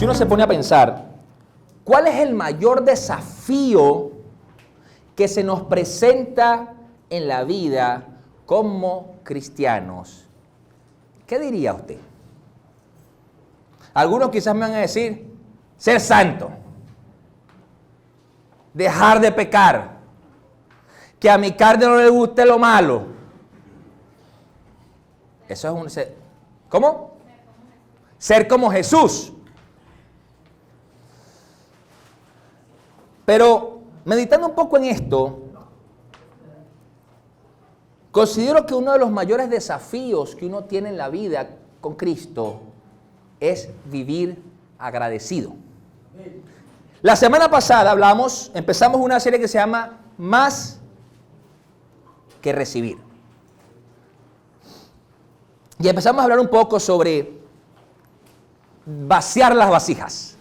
uno se pone a pensar, ¿cuál es el mayor desafío que se nos presenta en la vida como cristianos? ¿Qué diría usted? Algunos quizás me van a decir, ser santo, dejar de pecar, que a mi carne no le guste lo malo. Eso es un... ¿Cómo? Ser como Jesús. Pero meditando un poco en esto, considero que uno de los mayores desafíos que uno tiene en la vida con Cristo es vivir agradecido. La semana pasada empezamos una serie que se llama Más que Recibir. Y empezamos a hablar un poco sobre vaciar las vasijas.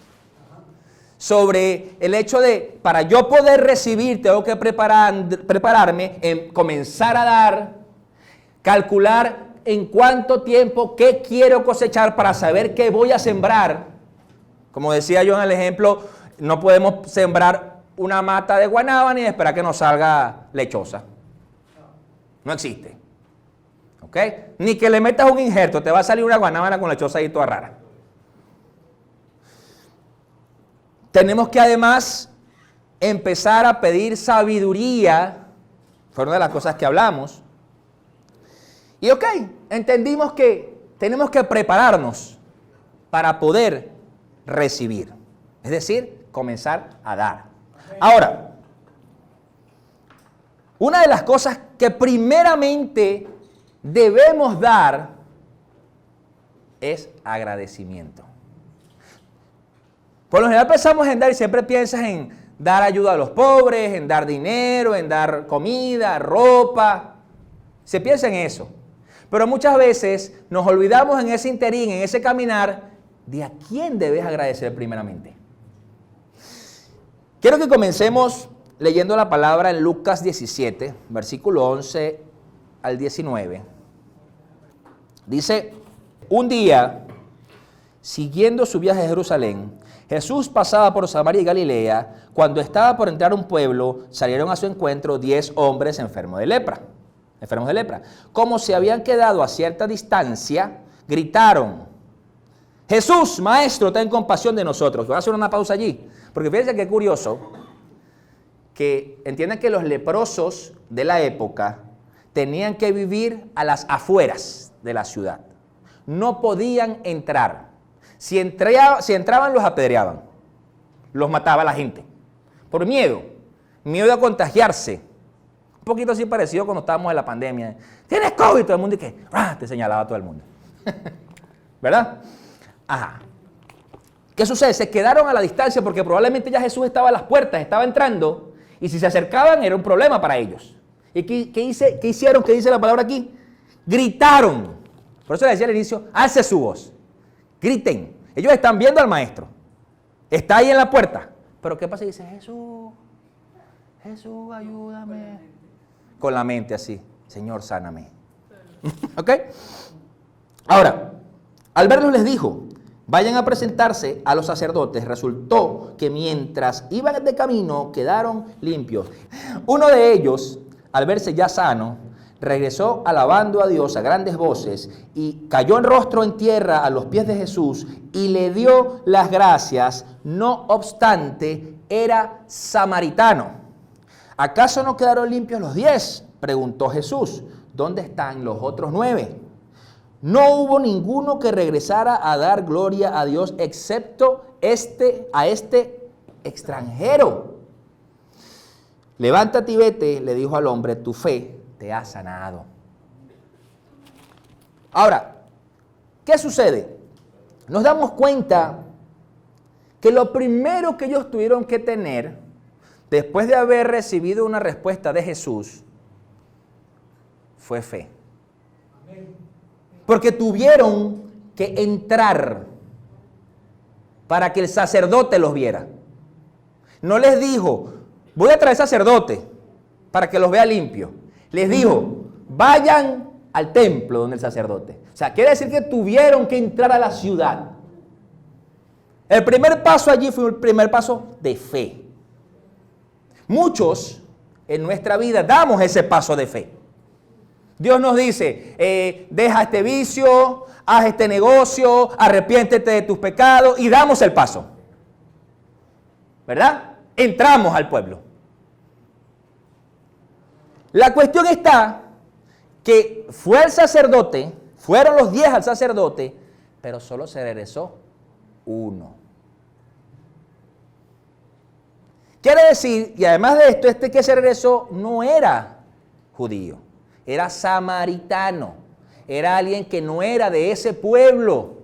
Sobre el hecho de, para yo poder recibir, tengo que prepararme, en comenzar a dar, calcular en cuánto tiempo, qué quiero cosechar para saber qué voy a sembrar. Como decía yo en el ejemplo, no podemos sembrar una mata de guanábana y esperar que nos salga lechosa. No existe. ¿Ok? Ni que le metas un injerto, te va a salir una guanábana con lechosa ahí toda rara. Tenemos que además empezar a pedir sabiduría. Fue una de las cosas que hablamos. Y ok, entendimos que tenemos que prepararnos para poder recibir. Es decir, comenzar a dar. Ahora, una de las cosas que primeramente debemos dar es agradecimiento. Por lo general pensamos en dar y siempre piensas en dar ayuda a los pobres, en dar dinero, en dar comida, ropa. Se piensa en eso. Pero muchas veces nos olvidamos en ese interín, en ese caminar, de a quién debes agradecer primeramente. Quiero que comencemos leyendo la palabra en Lucas 17, versículo 11 al 19. Dice, un día, siguiendo su viaje a Jerusalén, Jesús pasaba por Samaria y Galilea. Cuando estaba por entrar a un pueblo, salieron a su encuentro 10 hombres enfermos de lepra. Como se habían quedado a cierta distancia, gritaron, Jesús, Maestro, ten compasión de nosotros. Voy a hacer una pausa allí, porque fíjense qué curioso, que entiendan que los leprosos de la época tenían que vivir a las afueras de la ciudad. No podían entrar. Si entraban, los apedreaban. Los mataba la gente. Por miedo a contagiarse. Un poquito así parecido cuando estábamos en la pandemia. ¿Tienes COVID? Todo el mundo y que te señalaba a todo el mundo. ¿Verdad? Ajá. ¿Qué sucede? Se quedaron a la distancia porque probablemente ya Jesús estaba a las puertas, estaba entrando, y si se acercaban era un problema para ellos. ¿Y qué hicieron? ¿Qué dice la palabra aquí? Gritaron. Por eso le decía al inicio, alce su voz. Griten. Ellos están viendo al maestro. Está ahí en la puerta. Pero ¿qué pasa? Dice, Jesús, ayúdame. Con la mente así, Señor, sáname. ¿Ok? Ahora, al verlos les dijo, vayan a presentarse a los sacerdotes. Resultó que mientras iban de camino quedaron limpios. Uno de ellos, al verse ya sano, regresó alabando a Dios a grandes voces y cayó en rostro en tierra a los pies de Jesús y le dio las gracias. No obstante, era samaritano. ¿Acaso no quedaron limpios los 10? Preguntó Jesús. ¿Dónde están los otros 9? No hubo ninguno que regresara a dar gloria a Dios excepto a este extranjero. Levántate y vete, le dijo al hombre, tu fe te ha sanado. Ahora, ¿qué sucede? Nos damos cuenta que lo primero que ellos tuvieron que tener, después de haber recibido una respuesta de Jesús, fue fe. Porque tuvieron que entrar para que el sacerdote los viera. No les dijo, voy a traer sacerdote para que los vea limpio. Les dijo, vayan al templo donde el sacerdote. O sea, quiere decir que tuvieron que entrar a la ciudad. El primer paso allí fue el primer paso de fe. Muchos en nuestra vida damos ese paso de fe. Dios nos dice, deja este vicio, haz este negocio, arrepiéntete de tus pecados y damos el paso. ¿Verdad? Entramos al pueblo. La cuestión está que fue el sacerdote, fueron los 10 al sacerdote, pero solo se regresó uno. Quiere decir, y además de esto, este que se regresó no era judío, era samaritano, era alguien que no era de ese pueblo.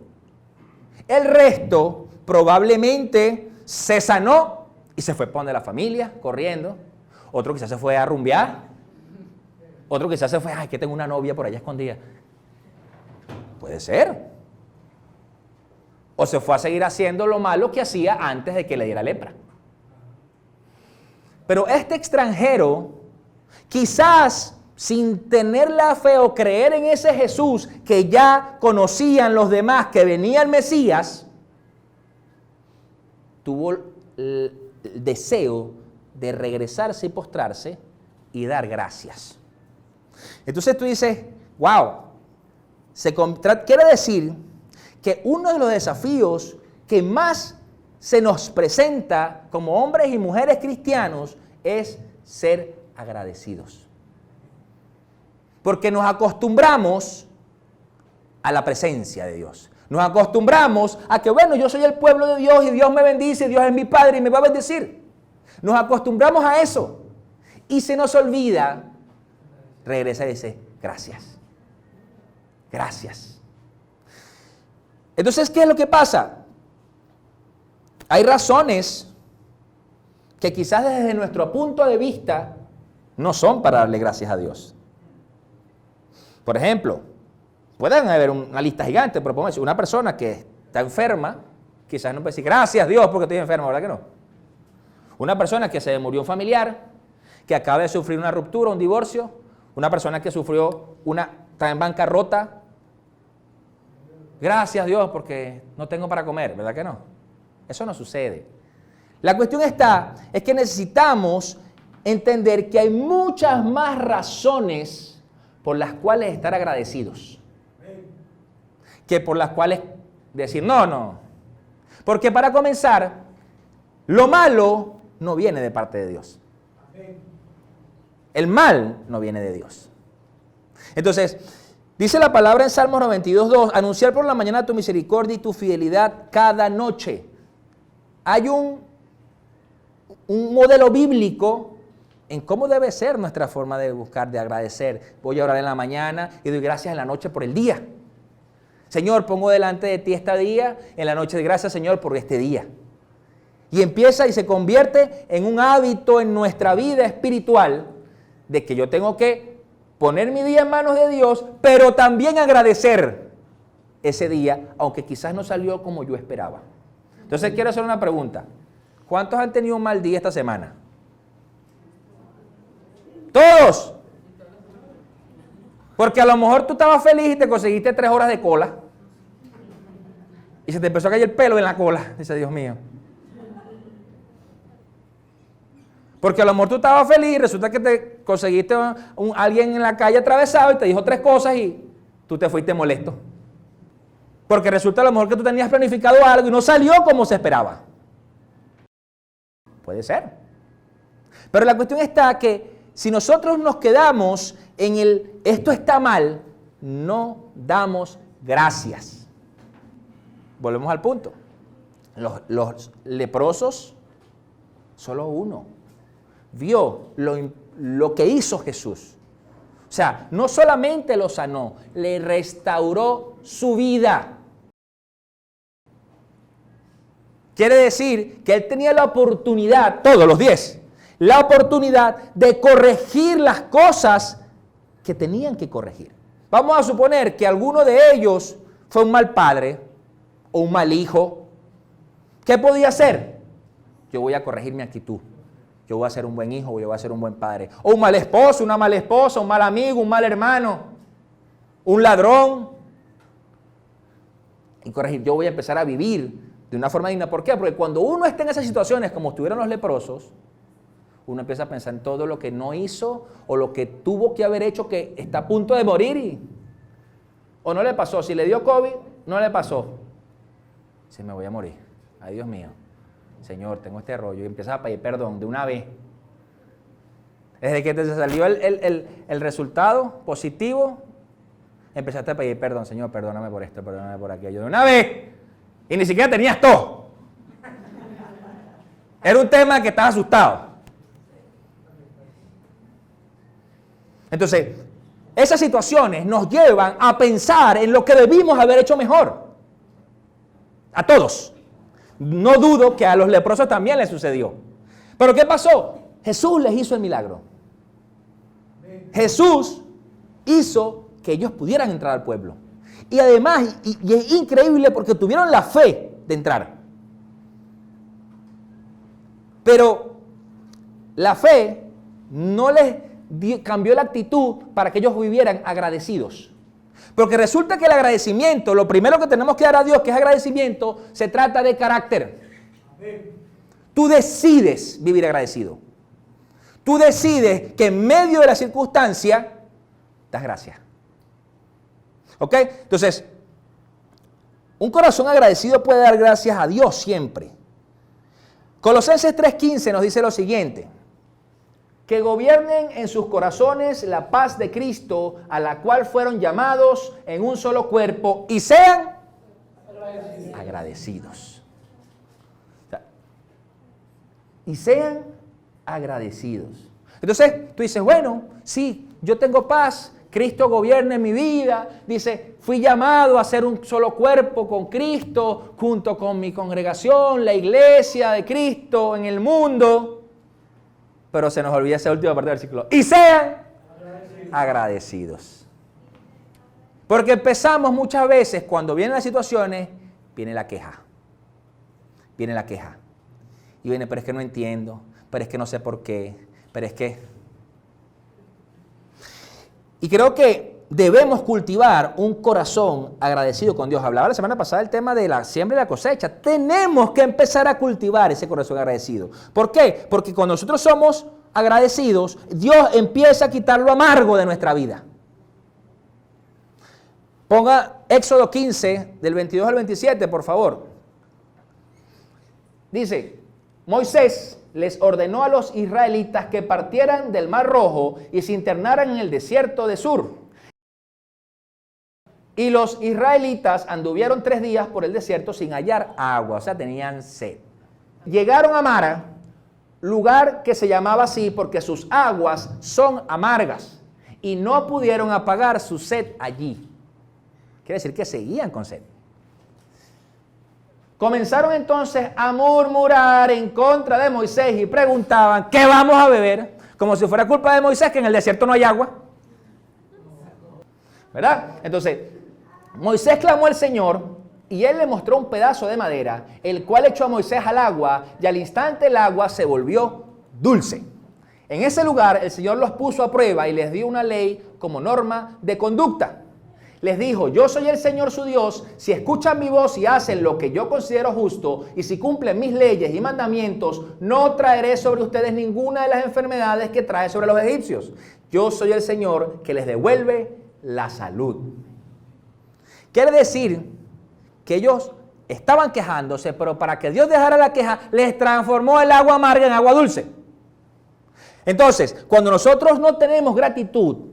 El resto probablemente se sanó y se fue para donde la familia, corriendo. Otro quizás se fue a rumbear. Otro quizás se fue, ay, que tengo una novia por allá escondida. Puede ser. O se fue a seguir haciendo lo malo que hacía antes de que le diera lepra. Pero este extranjero, quizás sin tener la fe o creer en ese Jesús que ya conocían los demás que venía el Mesías, tuvo el deseo de regresarse y postrarse y dar gracias. Entonces tú dices, wow, quiere decir que uno de los desafíos que más se nos presenta como hombres y mujeres cristianos es ser agradecidos. Porque nos acostumbramos a la presencia de Dios. Nos acostumbramos a que, bueno, yo soy el pueblo de Dios y Dios me bendice, Dios es mi Padre y me va a bendecir. Nos acostumbramos a eso y se nos olvida regresar y decir, gracias. Gracias. Entonces, ¿qué es lo que pasa? Hay razones que quizás desde nuestro punto de vista no son para darle gracias a Dios. Por ejemplo, pueden haber una lista gigante, pero podemos decir, una persona que está enferma, quizás no puede decir, gracias Dios porque estoy enfermo, ¿verdad que no? Una persona que se le murió un familiar, que acaba de sufrir una ruptura, un divorcio, una persona que sufrió está en bancarrota, gracias Dios porque no tengo para comer, ¿verdad que no? Eso no sucede. La cuestión es que necesitamos entender que hay muchas más razones por las cuales estar agradecidos que por las cuales decir no. Porque para comenzar, lo malo no viene de parte de Dios. El mal no viene de Dios. Entonces, dice la palabra en Salmos 92:2, anunciar por la mañana tu misericordia y tu fidelidad cada noche. Hay un modelo bíblico en cómo debe ser nuestra forma de buscar, de agradecer. Voy a orar en la mañana y doy gracias en la noche por el día. Señor, pongo delante de ti este día, en la noche de gracias, Señor, por este día. Y empieza y se convierte en un hábito en nuestra vida espiritual de que yo tengo que poner mi día en manos de Dios, pero también agradecer ese día, aunque quizás no salió como yo esperaba. Entonces quiero hacer una pregunta. ¿Cuántos han tenido un mal día esta semana? Todos. Porque a lo mejor tú estabas feliz y te conseguiste 3 horas de cola. Y se te empezó a caer el pelo en la cola. Dice, Dios mío. Porque a lo mejor tú estabas feliz y resulta que te conseguiste alguien en la calle atravesado y te dijo 3 cosas y tú te fuiste molesto. Porque resulta a lo mejor que tú tenías planificado algo y no salió como se esperaba. Puede ser. Pero la cuestión está que si nosotros nos quedamos en esto está mal, no damos gracias. Volvemos al punto. Los leprosos, solo uno vio lo que hizo Jesús. O sea, no solamente lo sanó, le restauró su vida. Quiere decir que él tenía la oportunidad, todos los 10, la oportunidad de corregir las cosas que tenían que corregir. Vamos a suponer que alguno de ellos fue un mal padre o un mal hijo. ¿Qué podía hacer? Yo voy a corregir mi actitud. Yo voy a ser un buen hijo, yo voy a ser un buen padre. O un mal esposo, una mala esposa, un mal amigo, un mal hermano, un ladrón. Y corregir, yo voy a empezar a vivir de una forma digna. ¿Por qué? Porque cuando uno está en esas situaciones como estuvieron los leprosos, uno empieza a pensar en todo lo que no hizo o lo que tuvo que haber hecho, que está a punto de morir o no le pasó. Si le dio COVID, no le pasó. Si me voy a morir. Ay, Dios mío. Señor, tengo este rollo. Y empiezas a pedir perdón de una vez. Desde que te salió el resultado positivo, empezaste a pedir perdón. Señor, perdóname por esto, perdóname por aquello. De una vez. Y ni siquiera tenías todo. Era un tema que estabas asustado. Entonces, esas situaciones nos llevan a pensar en lo que debimos haber hecho mejor. A todos. No dudo que a los leprosos también les sucedió. Pero ¿qué pasó? Jesús les hizo el milagro. Jesús hizo que ellos pudieran entrar al pueblo. Y además, y es increíble porque tuvieron la fe de entrar. Pero la fe no les cambió la actitud para que ellos vivieran agradecidos. Porque resulta que el agradecimiento, lo primero que tenemos que dar a Dios, que es agradecimiento, se trata de carácter. Tú decides vivir agradecido. Tú decides que en medio de la circunstancia das gracias. ¿Ok? Entonces, un corazón agradecido puede dar gracias a Dios siempre. Colosenses 3:15 nos dice lo siguiente: que gobiernen en sus corazones la paz de Cristo, a la cual fueron llamados en un solo cuerpo, y sean agradecidos. O sea, y sean agradecidos. Entonces, tú dices, bueno, sí, yo tengo paz, Cristo gobierna en mi vida. Dice, fui llamado a ser un solo cuerpo con Cristo, junto con mi congregación, la iglesia de Cristo en el mundo. Pero se nos olvida esa última parte del versículo. Y sean agradecidos. Porque empezamos muchas veces, cuando vienen las situaciones, viene la queja. Viene la queja. Y viene, pero es que no entiendo, pero es que no sé por qué, pero es que... Y creo que debemos cultivar un corazón agradecido con Dios. Hablaba la semana pasada del tema de la siembra y la cosecha. Tenemos que empezar a cultivar ese corazón agradecido. ¿Por qué? Porque cuando nosotros somos agradecidos, Dios empieza a quitar lo amargo de nuestra vida. Ponga Éxodo 15, del 22 al 27, por favor. Dice, Moisés les ordenó a los israelitas que partieran del Mar Rojo y se internaran en el desierto de Sur. Y los israelitas anduvieron 3 días por el desierto sin hallar agua, o sea, tenían sed. Llegaron a Mara, lugar que se llamaba así porque sus aguas son amargas, y no pudieron apagar su sed allí. Quiere decir que seguían con sed. Comenzaron entonces a murmurar en contra de Moisés y preguntaban, ¿qué vamos a beber? Como si fuera culpa de Moisés que en el desierto no hay agua. ¿Verdad? Entonces, Moisés clamó al Señor y él le mostró un pedazo de madera, el cual echó a Moisés al agua, y al instante el agua se volvió dulce. En ese lugar el Señor los puso a prueba y les dio una ley como norma de conducta. Les dijo, yo soy el Señor su Dios, si escuchan mi voz y hacen lo que yo considero justo, y si cumplen mis leyes y mandamientos, no traeré sobre ustedes ninguna de las enfermedades que trae sobre los egipcios. Yo soy el Señor que les devuelve la salud. Quiere decir que ellos estaban quejándose, pero para que Dios dejara la queja, les transformó el agua amarga en agua dulce. Entonces, cuando nosotros no tenemos gratitud,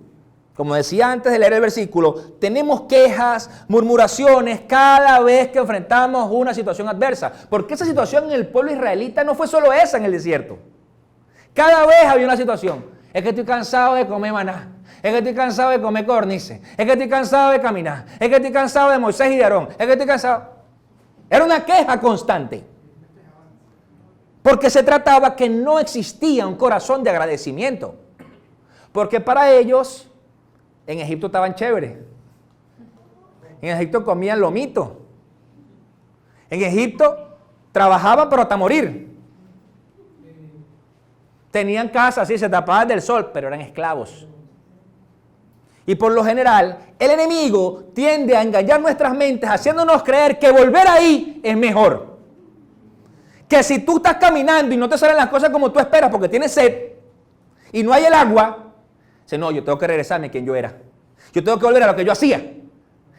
como decía antes de leer el versículo, tenemos quejas, murmuraciones cada vez que enfrentamos una situación adversa. Porque esa situación en el pueblo israelita no fue solo esa en el desierto. Cada vez había una situación. Es que estoy cansado de comer maná. Es que estoy cansado de comer codornices. Es que estoy cansado de caminar. Es que estoy cansado de Moisés y de Aarón. Es que estoy cansado. Era una queja constante. Porque se trataba que no existía un corazón de agradecimiento. Porque para ellos... en Egipto estaban chéveres. En Egipto comían lomito. En Egipto trabajaban pero hasta morir. Tenían casas, sí, se tapaban del sol, pero eran esclavos. Y por lo general, el enemigo tiende a engañar nuestras mentes, haciéndonos creer que volver ahí es mejor. Que si tú estás caminando y no te salen las cosas como tú esperas porque tienes sed y no hay el agua, dice, no, yo tengo que regresarme a quien yo era. Yo tengo que volver a lo que yo hacía.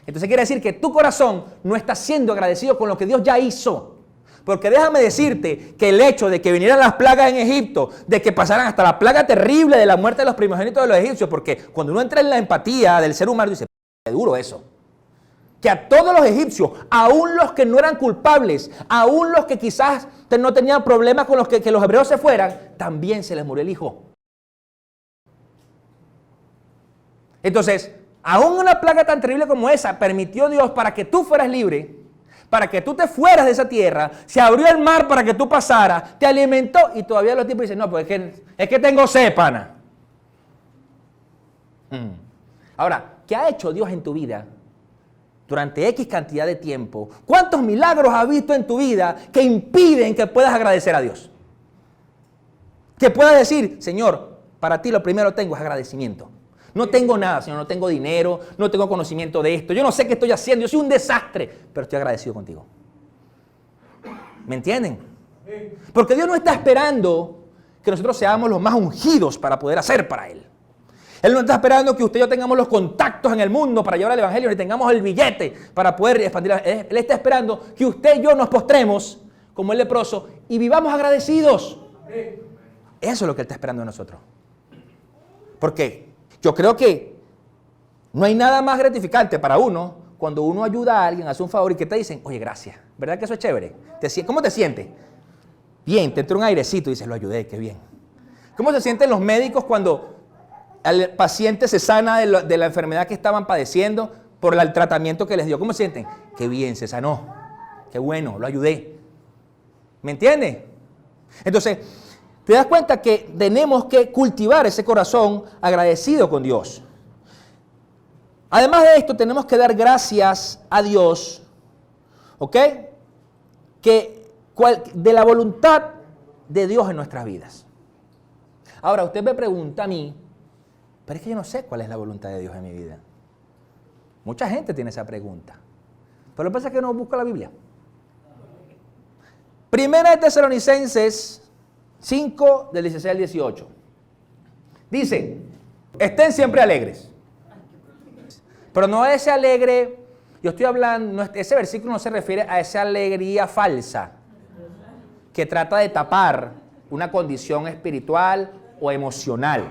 Entonces quiere decir que tu corazón no está siendo agradecido con lo que Dios ya hizo. Porque déjame decirte que el hecho de que vinieran las plagas en Egipto, de que pasaran hasta la plaga terrible de la muerte de los primogénitos de los egipcios, porque cuando uno entra en la empatía del ser humano dice, qué duro eso. Que a todos los egipcios, aún los que no eran culpables, aún los que quizás no tenían problemas con los que los hebreos se fueran, también se les murió el hijo. Entonces, aún una plaga tan terrible como esa permitió Dios para que tú fueras libre, para que tú te fueras de esa tierra, se abrió el mar para que tú pasaras, te alimentó y todavía los tipos dicen, no, pues es que tengo sed, pana. Ahora, ¿qué ha hecho Dios en tu vida? Durante X cantidad de tiempo, ¿cuántos milagros has visto en tu vida que impiden que puedas agradecer a Dios? Que puedas decir, Señor, para ti lo primero tengo es agradecimiento. No tengo nada, Señor, no tengo dinero, no tengo conocimiento de esto, yo no sé qué estoy haciendo, yo soy un desastre, pero estoy agradecido contigo. ¿Me entienden? Porque Dios no está esperando que nosotros seamos los más ungidos para poder hacer para Él. Él no está esperando que usted y yo tengamos los contactos en el mundo para llevar el evangelio, ni tengamos el billete para poder expandir. Él está esperando que usted y yo nos postremos como el leproso y vivamos agradecidos. Eso es lo que Él está esperando de nosotros. ¿Por qué? Yo creo que no hay nada más gratificante para uno cuando uno ayuda a alguien, hace un favor y que te dicen, oye, gracias. ¿Verdad que eso es chévere? ¿Cómo te sientes? Bien, te entra un airecito y dices, lo ayudé, qué bien. ¿Cómo se sienten los médicos cuando el paciente se sana de la enfermedad que estaban padeciendo por el tratamiento que les dio? ¿Cómo se sienten? Qué bien, se sanó. Qué bueno, lo ayudé. ¿Me entiendes? Entonces, te das cuenta que tenemos que cultivar ese corazón agradecido con Dios. Además de esto, tenemos que dar gracias a Dios, ¿ok? De la voluntad de Dios en nuestras vidas. Ahora, usted me pregunta a mí, pero es que yo no sé cuál es la voluntad de Dios en mi vida. Mucha gente tiene esa pregunta. Pero lo que pasa es que no busca la Biblia. Primera de Tesalonicenses 5, del 16 al 18. Dice, estén siempre alegres. Pero no ese alegre, yo estoy hablando, ese versículo no se refiere a esa alegría falsa que trata de tapar una condición espiritual o emocional.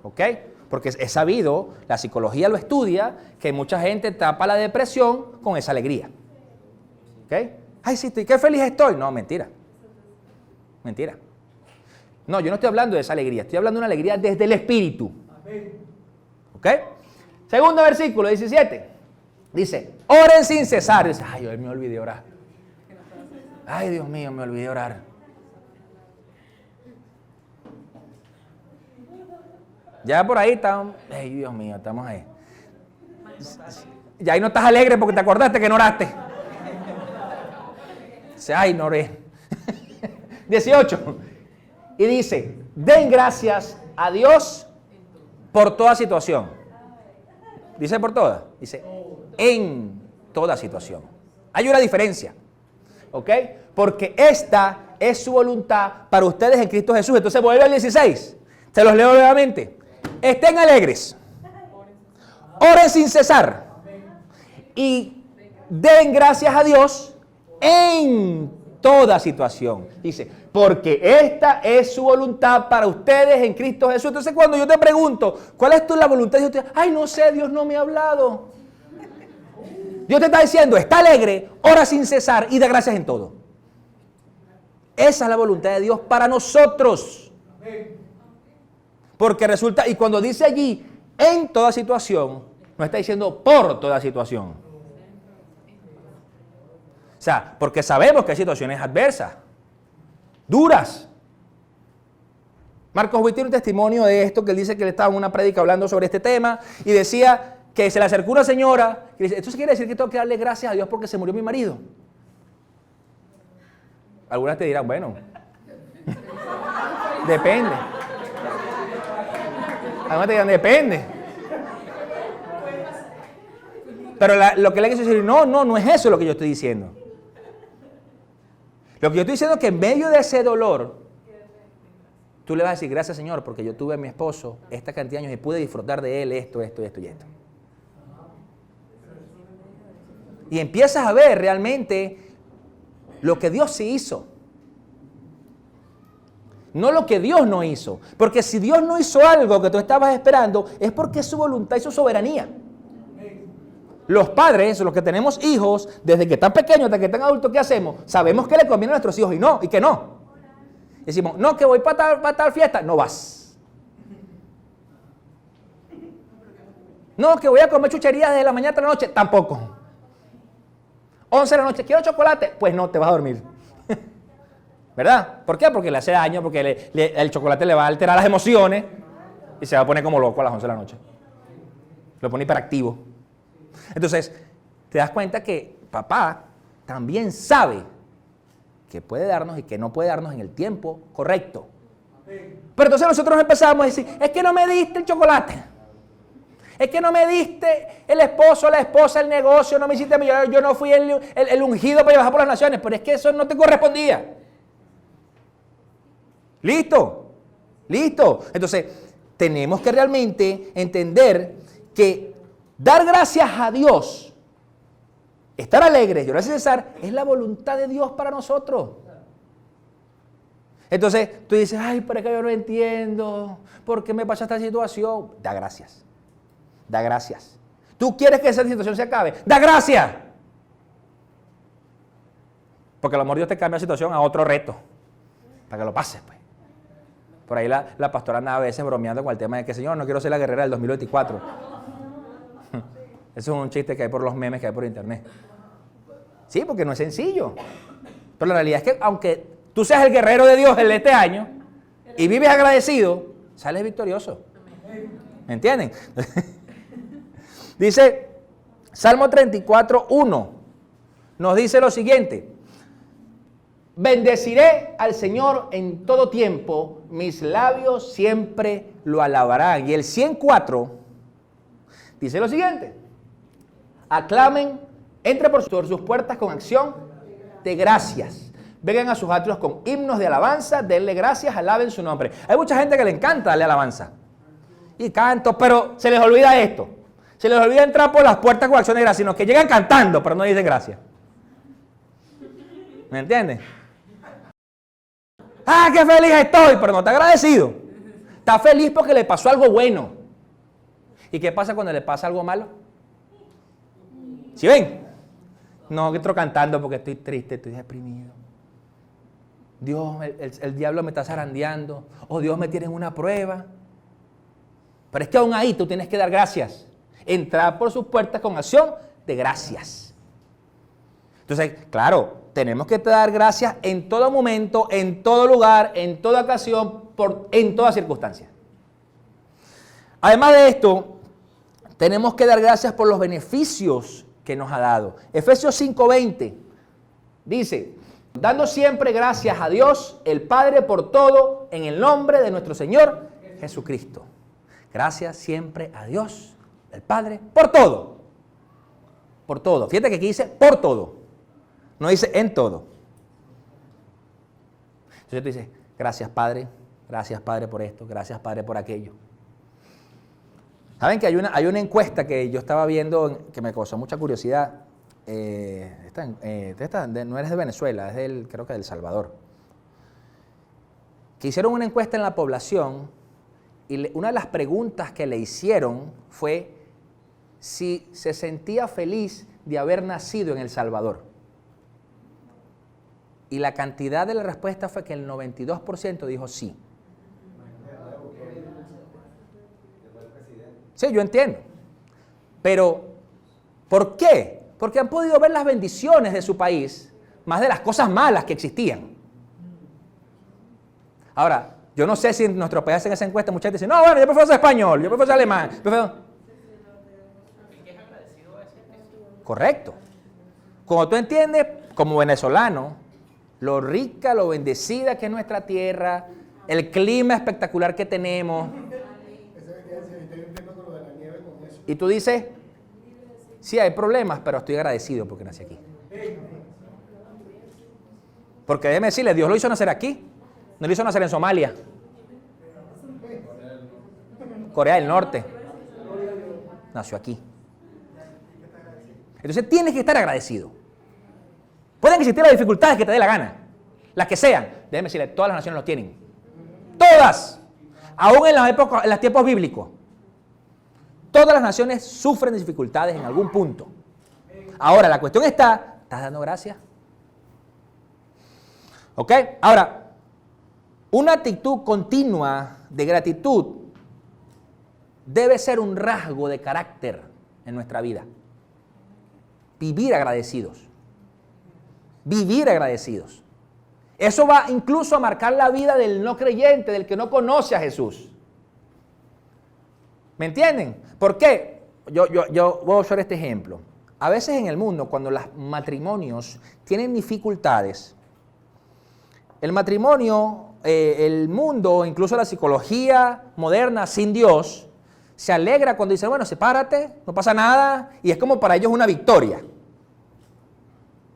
¿Ok? Porque es sabido, la psicología lo estudia, que mucha gente tapa la depresión con esa alegría. ¿Ok? Ay, sí, qué feliz estoy. No, mentira. Mentira. No, yo no estoy hablando de esa alegría, estoy hablando de una alegría desde el espíritu. ¿Ok? Segundo versículo, 17. Dice, oren sin cesar. Dice, ay, yo me olvidé orar. Ay, Dios mío, me olvidé orar. Ya por ahí estamos, ay, Dios mío, estamos ahí. Ya ahí no estás alegre porque te acordaste que no oraste. Dice, ay, no oré. 18. Y dice, den gracias a Dios por toda situación. Dice por toda. Dice, en toda situación. Hay una diferencia. ¿Ok? Porque esta es su voluntad para ustedes en Cristo Jesús. Entonces vuelve al 16. Se los leo nuevamente. Estén alegres. Oren sin cesar. Y den gracias a Dios en toda situación. Dice, porque esta es su voluntad para ustedes en Cristo Jesús. Entonces cuando yo te pregunto, ¿cuál es la voluntad de Dios? Ay, no sé, Dios no me ha hablado. Dios te está diciendo, está alegre, ora sin cesar y da gracias en todo. Esa es la voluntad de Dios para nosotros. Porque resulta, y cuando dice allí, en toda situación, no está diciendo por toda situación. O sea, porque sabemos que hay situaciones adversas, duras. Marcos Witt tiene un testimonio de esto, que él dice que él estaba en una prédica hablando sobre este tema y decía que se le acercó una señora y dice, ¿esto quiere decir que tengo que darle gracias a Dios porque se murió mi marido? Algunas te dirán, bueno, depende. Algunas te dirán, depende. Pero lo que le quiso decir, no es eso lo que yo estoy diciendo. Lo que yo estoy diciendo es que en medio de ese dolor, tú le vas a decir, gracias Señor, porque yo tuve a mi esposo esta cantidad de años y pude disfrutar de él esto. Y empiezas a ver realmente lo que Dios sí hizo. No lo que Dios no hizo. Porque si Dios no hizo algo que tú estabas esperando, es porque es su voluntad y su soberanía. Los padres, los que tenemos hijos, desde que están pequeños hasta que están adultos, ¿qué hacemos? Sabemos que le conviene a nuestros hijos y que no. Decimos, no, que voy para tal fiesta. No vas. No, que voy a comer chucherías desde la mañana hasta la noche. Tampoco. 11 de la noche, ¿quiero chocolate? Pues no, te vas a dormir. ¿Verdad? ¿Por qué? Porque le hace daño, porque el chocolate le va a alterar las emociones y se va a poner como loco a las 11 de la noche. Lo pone hiperactivo. Entonces, te das cuenta que papá también sabe que puede darnos y que no puede darnos en el tiempo correcto. Pero entonces nosotros empezamos a decir, es que no me diste el chocolate. Es que no me diste el esposo, la esposa, el negocio, no me hiciste millonario, yo no fui el ungido para viajar por las naciones, pero es que eso no te correspondía. ¿Listo? ¿Listo? Entonces, tenemos que realmente entender que dar gracias a Dios, estar alegres, llorar sin cesar, es la voluntad de Dios para nosotros. Entonces, tú dices, ay, pero es que yo no entiendo, ¿por qué me pasa esta situación? Da gracias. Da gracias. ¿Tú quieres que esa situación se acabe? ¡Da gracias! Porque a lo mejor Dios te cambia la situación a otro reto, para que lo pases, pues. Por ahí la pastora anda a veces bromeando con el tema de que, Señor, no quiero ser la guerrera del 2024. Eso es un chiste que hay por los memes que hay por internet. Sí, porque no es sencillo. Pero la realidad es que aunque tú seas el guerrero de Dios el de este año y vives agradecido, sales victorioso. ¿Me entienden? Dice Salmo 34:1. Nos dice lo siguiente. Bendeciré al Señor en todo tiempo, mis labios siempre lo alabarán. Y el 104 dice lo siguiente. Aclamen, entre por sus puertas con acción de gracias. Vengan a sus atrios con himnos de alabanza, denle gracias, alaben su nombre. Hay mucha gente que le encanta darle alabanza. Y canto, pero se les olvida esto. Se les olvida entrar por las puertas con acción de gracias, sino que llegan cantando, pero no dicen gracias. ¿Me entiendes? ¡Ah, qué feliz estoy! Pero no está agradecido. Está feliz porque le pasó algo bueno. ¿Y qué pasa cuando le pasa algo malo? ¿Sí ven? No, que estoy cantando porque estoy triste, estoy deprimido. Dios, el diablo me está zarandeando. O Dios me tiene en una prueba. Pero es que aún ahí tú tienes que dar gracias. Entrar por sus puertas con acción de gracias. Entonces, claro, tenemos que dar gracias en todo momento, en todo lugar, en toda ocasión, en toda circunstancia. Además de esto, tenemos que dar gracias por los beneficios que nos ha dado. Efesios 5:20 dice, dando siempre gracias a Dios, el Padre, por todo, en el nombre de nuestro Señor Jesucristo. Gracias siempre a Dios, el Padre, por todo. Por todo. Fíjate que aquí dice por todo. No dice en todo. Entonces tú dices, gracias Padre por esto, gracias Padre por aquello. Saben que hay una encuesta que yo estaba viendo que me causó mucha curiosidad. No eres de Venezuela, es creo que del Salvador. Que hicieron una encuesta en la población y una de las preguntas que le hicieron fue si se sentía feliz de haber nacido en El Salvador. Y la cantidad de la respuesta fue que el 92% dijo sí. Sí, yo entiendo. Pero, ¿por qué? Porque han podido ver las bendiciones de su país más de las cosas malas que existían. Ahora, yo no sé si en nuestro país hacen esa encuesta, mucha gente dice, no, bueno, yo prefiero ser español, yo prefiero ser alemán. Correcto. Cuando tú entiendes, como venezolano, lo rica, lo bendecida que es nuestra tierra, el clima espectacular que tenemos. Y tú dices, sí hay problemas, pero estoy agradecido porque nací aquí. Porque déjeme decirle, Dios lo hizo nacer aquí. No lo hizo nacer en Somalia. Corea del Norte. Nació aquí. Entonces tienes que estar agradecido. Pueden existir las dificultades que te dé la gana. Las que sean. Déjeme decirle, todas las naciones lo tienen. Todas. Aún en los tiempos bíblicos. Todas las naciones sufren dificultades en algún punto. Ahora, la cuestión está, ¿estás dando gracias? ¿Ok? Ahora, una actitud continua de gratitud debe ser un rasgo de carácter en nuestra vida. Vivir agradecidos. Vivir agradecidos. Eso va incluso a marcar la vida del no creyente, del que no conoce a Jesús. ¿Me entienden? ¿Por qué? Yo voy a usar este ejemplo. A veces en el mundo, cuando los matrimonios tienen dificultades, el matrimonio, el mundo, incluso la psicología moderna sin Dios, se alegra cuando dicen, bueno, sepárate, no pasa nada, y es como para ellos una victoria.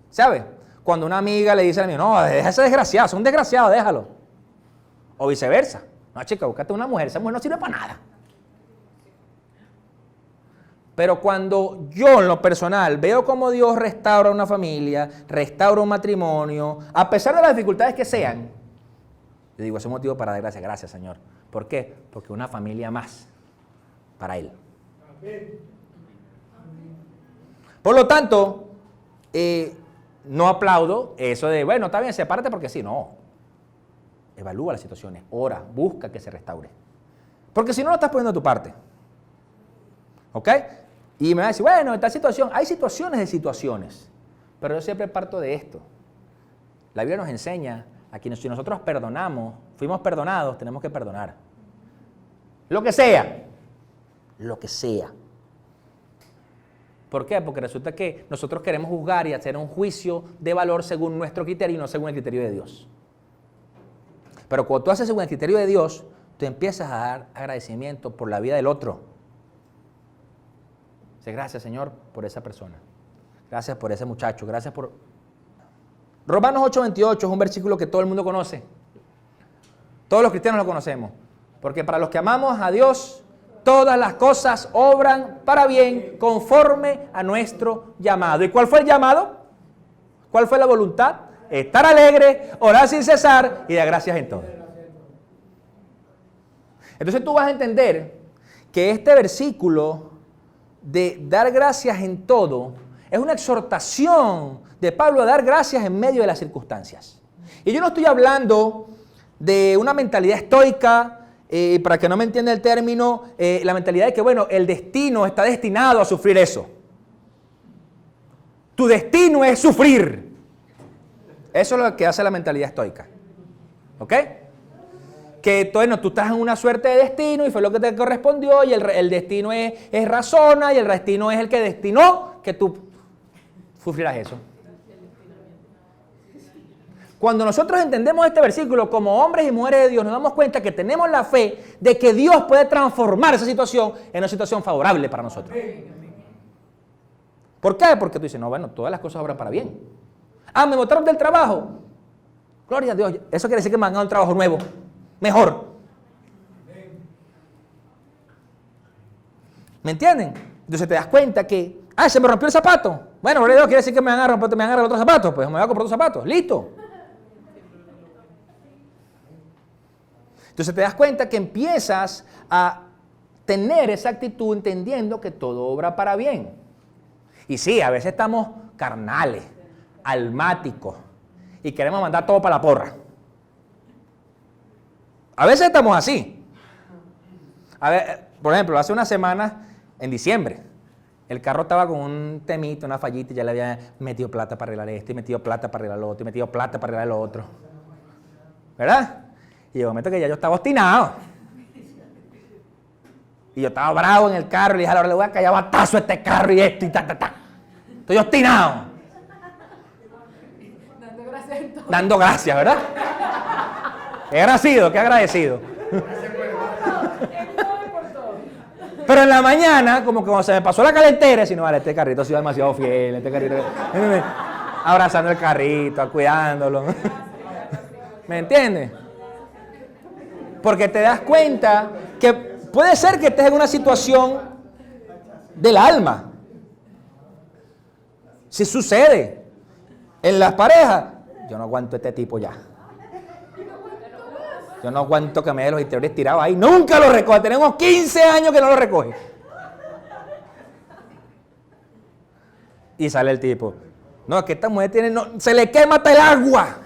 ¿Sabe? Cuando una amiga le dice al amigo, no, deja ese desgraciado, es un desgraciado, déjalo. O viceversa. No, chica, búscate una mujer, esa mujer no sirve para nada. Pero cuando yo en lo personal veo cómo Dios restaura una familia, restaura un matrimonio, a pesar de las dificultades que sean, yo digo, es un motivo para dar gracias. Gracias, Señor. ¿Por qué? Porque una familia más para Él. Por lo tanto, no aplaudo eso de, bueno, está bien, sepárate porque sí, no. Evalúa las situaciones, ora, busca que se restaure. Porque si no, no estás poniendo tu parte. ¿Ok? Y me va a decir, bueno, esta situación, hay situaciones de situaciones, pero yo siempre parto de esto. La Biblia nos enseña a que si nosotros perdonamos, fuimos perdonados, tenemos que perdonar. Lo que sea. Lo que sea. ¿Por qué? Porque resulta que nosotros queremos juzgar y hacer un juicio de valor según nuestro criterio y no según el criterio de Dios. Pero cuando tú haces según el criterio de Dios, tú empiezas a dar agradecimiento por la vida del otro. Dice, gracias, Señor, por esa persona. Gracias por ese muchacho. Gracias por... Romanos 8:28 es un versículo que todo el mundo conoce. Todos los cristianos lo conocemos. Porque para los que amamos a Dios, todas las cosas obran para bien conforme a nuestro llamado. ¿Y cuál fue el llamado? ¿Cuál fue la voluntad? Estar alegre, orar sin cesar y dar gracias en todo. Entonces tú vas a entender que este versículo de dar gracias en todo es una exhortación de Pablo a dar gracias en medio de las circunstancias. Y yo no estoy hablando de una mentalidad estoica, para que no me entienda el término, la mentalidad de que, bueno, el destino está destinado a sufrir eso. Tu destino es sufrir. Eso es lo que hace la mentalidad estoica. ¿Ok? Que bueno, tú estás en una suerte de destino y fue lo que te correspondió y el destino es razona y el destino es el que destinó que tú sufrirás eso. Cuando nosotros entendemos este versículo como hombres y mujeres de Dios, nos damos cuenta que tenemos la fe de que Dios puede transformar esa situación en una situación favorable para nosotros. ¿Por qué? Porque tú dices, no, bueno, todas las cosas obran para bien. Ah, me botaron del trabajo. Gloria a Dios. Eso quiere decir que me han dado un trabajo nuevo. Mejor. ¿Me entienden? Entonces te das cuenta que, se me rompió el zapato. Bueno, gloria a Dios, quiere decir que me van a romper otros zapatos. Pues me voy a comprar otros zapatos. Listo. Entonces te das cuenta que empiezas a tener esa actitud entendiendo que todo obra para bien. Y sí, a veces estamos carnales, almáticos y queremos mandar todo para la porra. A veces estamos así. A ver, por ejemplo, hace unas semanas, en diciembre, el carro estaba con un temito, una fallita, y ya le había metido plata para arreglar esto, y metido plata para arreglar lo otro, y metido plata para arreglar lo otro. ¿Verdad? Y llegó un momento que ya yo estaba obstinado. Y yo estaba bravo en el carro, y le dije, ahora le voy a caer a batazo a este carro y esto, y ta. Estoy obstinado. Dando gracias en todo. Dando gracias, ¿verdad? Qué agradecido. Pero en la mañana, como que cuando se me pasó la calentera, si no, vale, este carrito ha sido demasiado fiel, este carrito... abrazando el carrito, cuidándolo. ¿Me entiendes? Porque te das cuenta que puede ser que estés en una situación del alma. Si sucede en las parejas, yo no aguanto a este tipo ya. Yo no aguanto que me dé los interiores tirados ahí. Nunca lo recoge. Tenemos 15 años que no lo recoge. Y sale el tipo. No, es que esta mujer tiene... No, se le quema hasta el agua.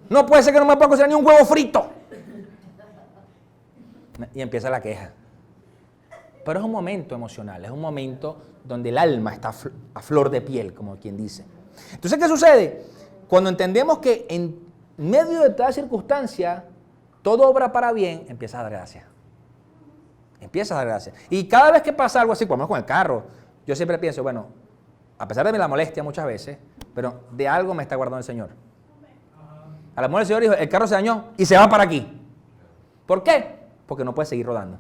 No puede ser que no me pueda cocinar ni un huevo frito. Y empieza la queja. Pero es un momento emocional. Es un momento donde el alma está a flor de piel, como quien dice. Entonces, ¿qué sucede? Cuando entendemos que en medio de toda circunstancia, todo obra para bien, empieza a dar gracias. Empieza a dar gracias. Y cada vez que pasa algo así, por lo menos con el carro, yo siempre pienso, bueno, a pesar de la molestia muchas veces, pero de algo me está guardando el Señor. A la mujer el Señor dijo, el carro se dañó y se va para aquí. ¿Por qué? Porque no puede seguir rodando.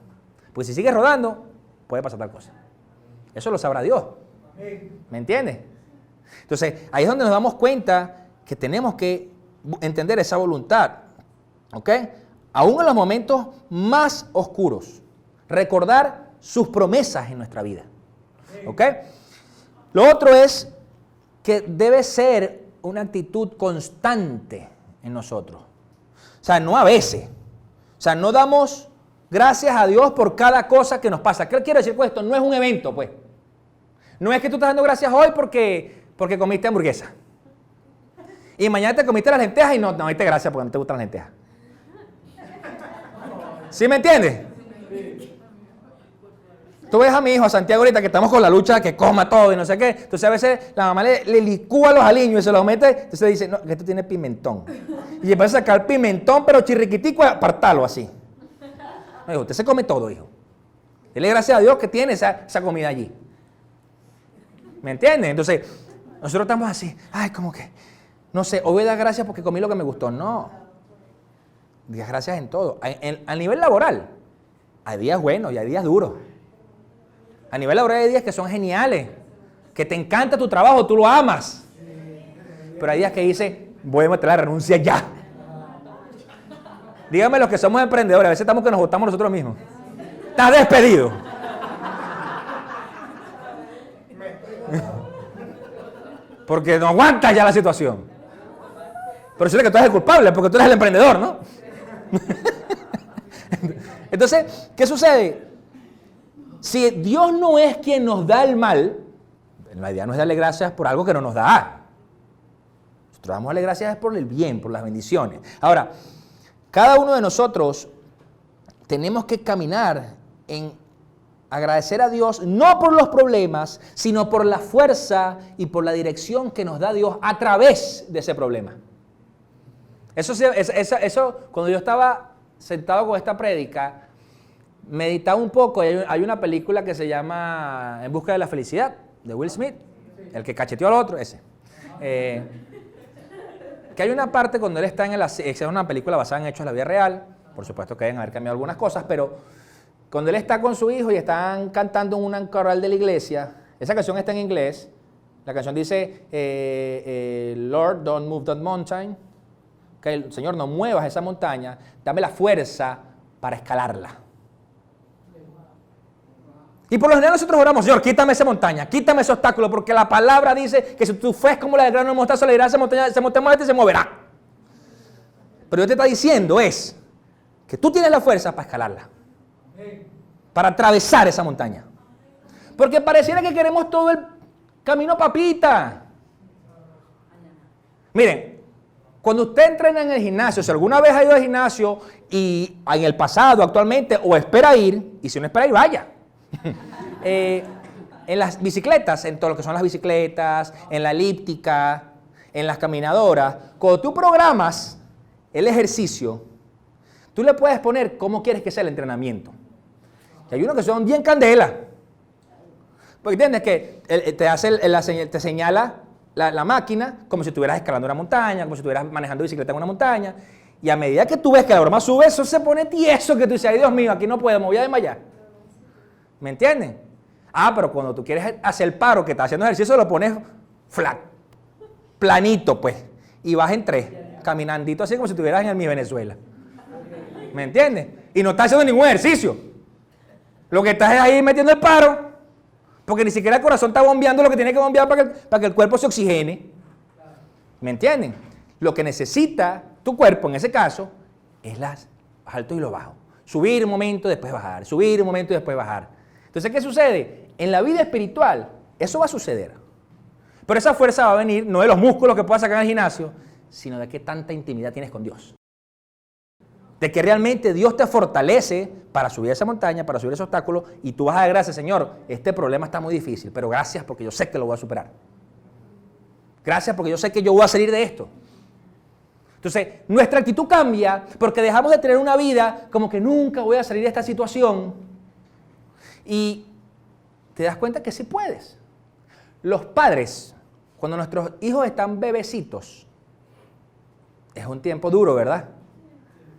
Porque si sigue rodando, puede pasar tal cosa. Eso lo sabrá Dios. ¿Me entiendes? Entonces, ahí es donde nos damos cuenta que tenemos que entender esa voluntad. ¿Ok? Aún en los momentos más oscuros. Recordar sus promesas en nuestra vida. ¿Ok? Lo otro es que debe ser una actitud constante en nosotros. O sea, no a veces. O sea, no damos gracias a Dios por cada cosa que nos pasa. ¿Qué quiero decir con esto? No es un evento, pues. No es que tú estás dando gracias hoy porque comiste hamburguesa. Y mañana te comiste las lentejas y no diste gracias porque no te gustan las lentejas. ¿Sí me entiendes? Tú ves a mi hijo, a Santiago, ahorita que estamos con la lucha de que coma todo y no sé qué. Entonces a veces la mamá le licúa los aliños y se los mete. Entonces dice, no, que esto tiene pimentón. Y empieza a sacar pimentón, pero chirriquitico, apartarlo así. No, hijo, usted se come todo, hijo. Dele gracias a Dios que tiene esa comida allí. ¿Me entiendes? Entonces, nosotros estamos así, ay, como que, no sé, hoy voy a dar gracias porque comí lo que me gustó. No. Digas gracias en todo. A nivel laboral, hay días buenos y hay días duros. A nivel laboral hay días que son geniales, que te encanta tu trabajo, tú lo amas. Pero hay días que dices, voy a meter la renuncia ya. Dígame los que somos emprendedores, a veces estamos que nos votamos nosotros mismos. Estás despedido. Porque no aguantas ya la situación. Pero sí que tú eres el culpable, porque tú eres el emprendedor, ¿no? Entonces, ¿qué sucede? Si Dios no es quien nos da el mal, la idea no es darle gracias por algo que no nos da. Nosotros damos darle gracias por el bien, por las bendiciones. Ahora, cada uno de nosotros tenemos que caminar en agradecer a Dios, no por los problemas, sino por la fuerza y por la dirección que nos da Dios a través de ese problema. Eso cuando yo estaba sentado con esta prédica, meditaba un poco. Hay una película que se llama En busca de la felicidad, de Will Smith, el que cacheteó al otro, ese. Que hay una parte cuando él está es una película basada en hechos de la vida real, por supuesto que deben haber cambiado algunas cosas, pero cuando él está con su hijo y están cantando en un coral de la iglesia, esa canción está en inglés, la canción dice, Lord, don't move that mountain, que el Señor, no muevas esa montaña, dame la fuerza para escalarla. Y por lo general nosotros oramos, Señor, quítame esa montaña, quítame ese obstáculo, porque la palabra dice que si tu fe es como la del grano de mostaza, le dirá a esa montaña, y se moverá. Pero Dios te está diciendo es que tú tienes la fuerza para escalarla, para atravesar esa montaña. Porque pareciera que queremos todo el camino papita. Miren, cuando usted entrena en el gimnasio, si alguna vez ha ido al gimnasio y en el pasado, actualmente, o espera ir, y si no espera ir, vaya. En las bicicletas, en todo lo que son las bicicletas, en la elíptica, en las caminadoras, cuando tú programas el ejercicio, tú le puedes poner cómo quieres que sea el entrenamiento. Y hay unos que son bien candela. Porque entiendes que te señala la máquina como si estuvieras escalando una montaña, como si estuvieras manejando bicicleta en una montaña. Y a medida que tú ves que la broma sube, eso se pone tieso, que tú dices, ay Dios mío, aquí no puedo, me voy a desmayar. ¿Me entienden? Pero cuando tú quieres hacer el paro que estás haciendo ejercicio, lo pones flat. planito, pues, y vas en 3, caminandito así como si estuvieras en mi Venezuela. ¿Me entiendes? Y no estás haciendo ningún ejercicio. Lo que estás es ahí metiendo el paro, porque ni siquiera el corazón está bombeando lo que tiene que bombear para que el cuerpo se oxigene. ¿Me entienden? Lo que necesita tu cuerpo en ese caso es los altos y los bajos. Subir un momento, después bajar. Subir un momento y después bajar. Entonces, ¿qué sucede? En la vida espiritual, eso va a suceder. Pero esa fuerza va a venir no de los músculos que puedas sacar en el gimnasio, sino de qué tanta intimidad tienes con Dios. De que realmente Dios te fortalece para subir esa montaña, para subir ese obstáculo, y tú vas a dar gracias, Señor, este problema está muy difícil, pero gracias porque yo sé que lo voy a superar. Gracias porque yo sé que yo voy a salir de esto. Entonces, nuestra actitud cambia porque dejamos de tener una vida como que nunca voy a salir de esta situación, y te das cuenta que sí puedes. Los padres, cuando nuestros hijos están bebecitos, es un tiempo duro, ¿verdad?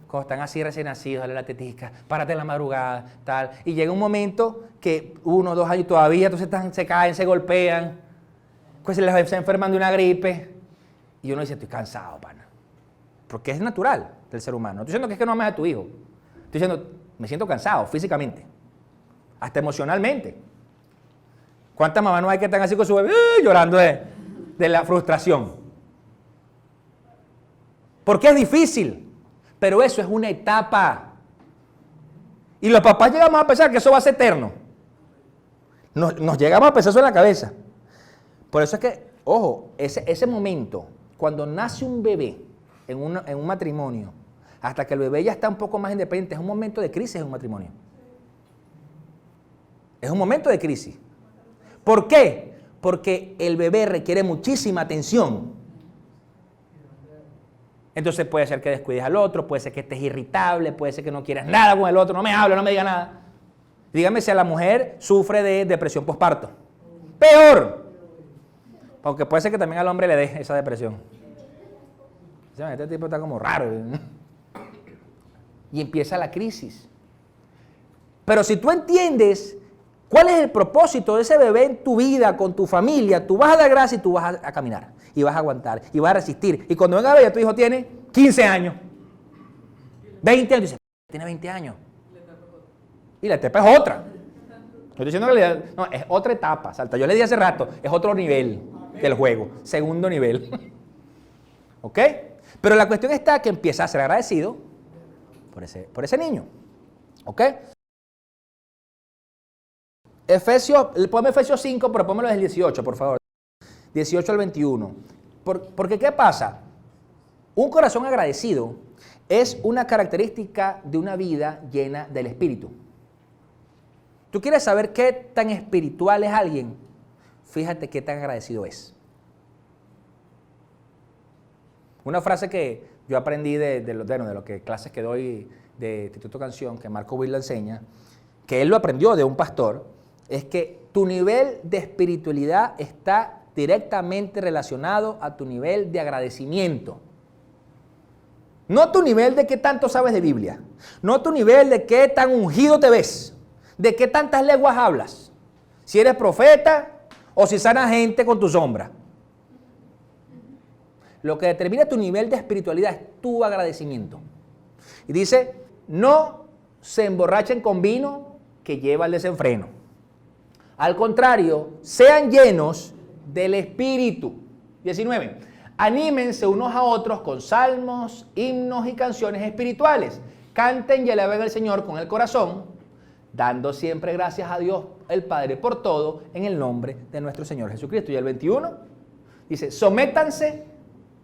Cuando están así recién nacidos, dale la tetica, párate en la madrugada, tal. Y llega un momento que 1 o 2 años todavía, entonces se caen, se golpean, pues se enferman de una gripe. Y uno dice, estoy cansado, pana. Porque es natural del ser humano. No estoy diciendo que es que no ames a tu hijo. Estoy diciendo, me siento cansado físicamente, hasta emocionalmente. ¿Cuántas mamás no hay que están así con su bebé llorando de la frustración? Porque es difícil. Pero eso es una etapa. Y los papás llegamos a pensar que eso va a ser eterno. Nos llegamos a pensar eso en la cabeza. Por eso es que, ojo, ese momento, cuando nace un bebé en un matrimonio, hasta que el bebé ya está un poco más independiente, es un momento de crisis en un matrimonio. Es un momento de crisis. ¿Por qué? Porque el bebé requiere muchísima atención. Entonces puede ser que descuides al otro, puede ser que estés irritable, puede ser que no quieras nada con el otro, no me hable, no me diga nada. Dígame si a la mujer sufre de depresión postparto. ¡Peor! Porque puede ser que también al hombre le dé esa depresión. Este tipo está como raro. Y empieza la crisis. Pero si tú entiendes cuál es el propósito de ese bebé en tu vida, con tu familia, tú vas a dar gracias y tú vas a caminar. Y vas a aguantar, y vas a resistir. Y cuando venga a ver, ya tu hijo tiene 15 años. 20 años. Dice, tiene 20 años. Y la etapa es otra. Estoy diciendo que no, es otra etapa. Salta. Yo le di hace rato, es otro nivel del juego. Segundo nivel. ¿Ok? Pero la cuestión está que empieza a ser agradecido por ese niño. ¿Ok? Ponme Efesios 5, pero pónmelo desde el 18, por favor. 18 al 21. Porque ¿qué pasa? Un corazón agradecido es una característica de una vida llena del Espíritu. ¿Tú quieres saber qué tan espiritual es alguien? Fíjate qué tan agradecido es. Una frase que yo aprendí de lo que clases que doy de Instituto Canción, que Marco Will lo enseña, que él lo aprendió de un pastor, es que tu nivel de espiritualidad está directamente relacionado a tu nivel de agradecimiento. No tu nivel de qué tanto sabes de Biblia, no tu nivel de qué tan ungido te ves, de qué tantas lenguas hablas, si eres profeta o si sanas gente con tu sombra. Lo que determina tu nivel de espiritualidad es tu agradecimiento. Y dice, no se emborrachen con vino que lleva al desenfreno. Al contrario, sean llenos del Espíritu. 19. Anímense unos a otros con salmos, himnos y canciones espirituales. Canten y alaben al Señor con el corazón, dando siempre gracias a Dios el Padre por todo, en el nombre de nuestro Señor Jesucristo. Y el 21 dice, sométanse,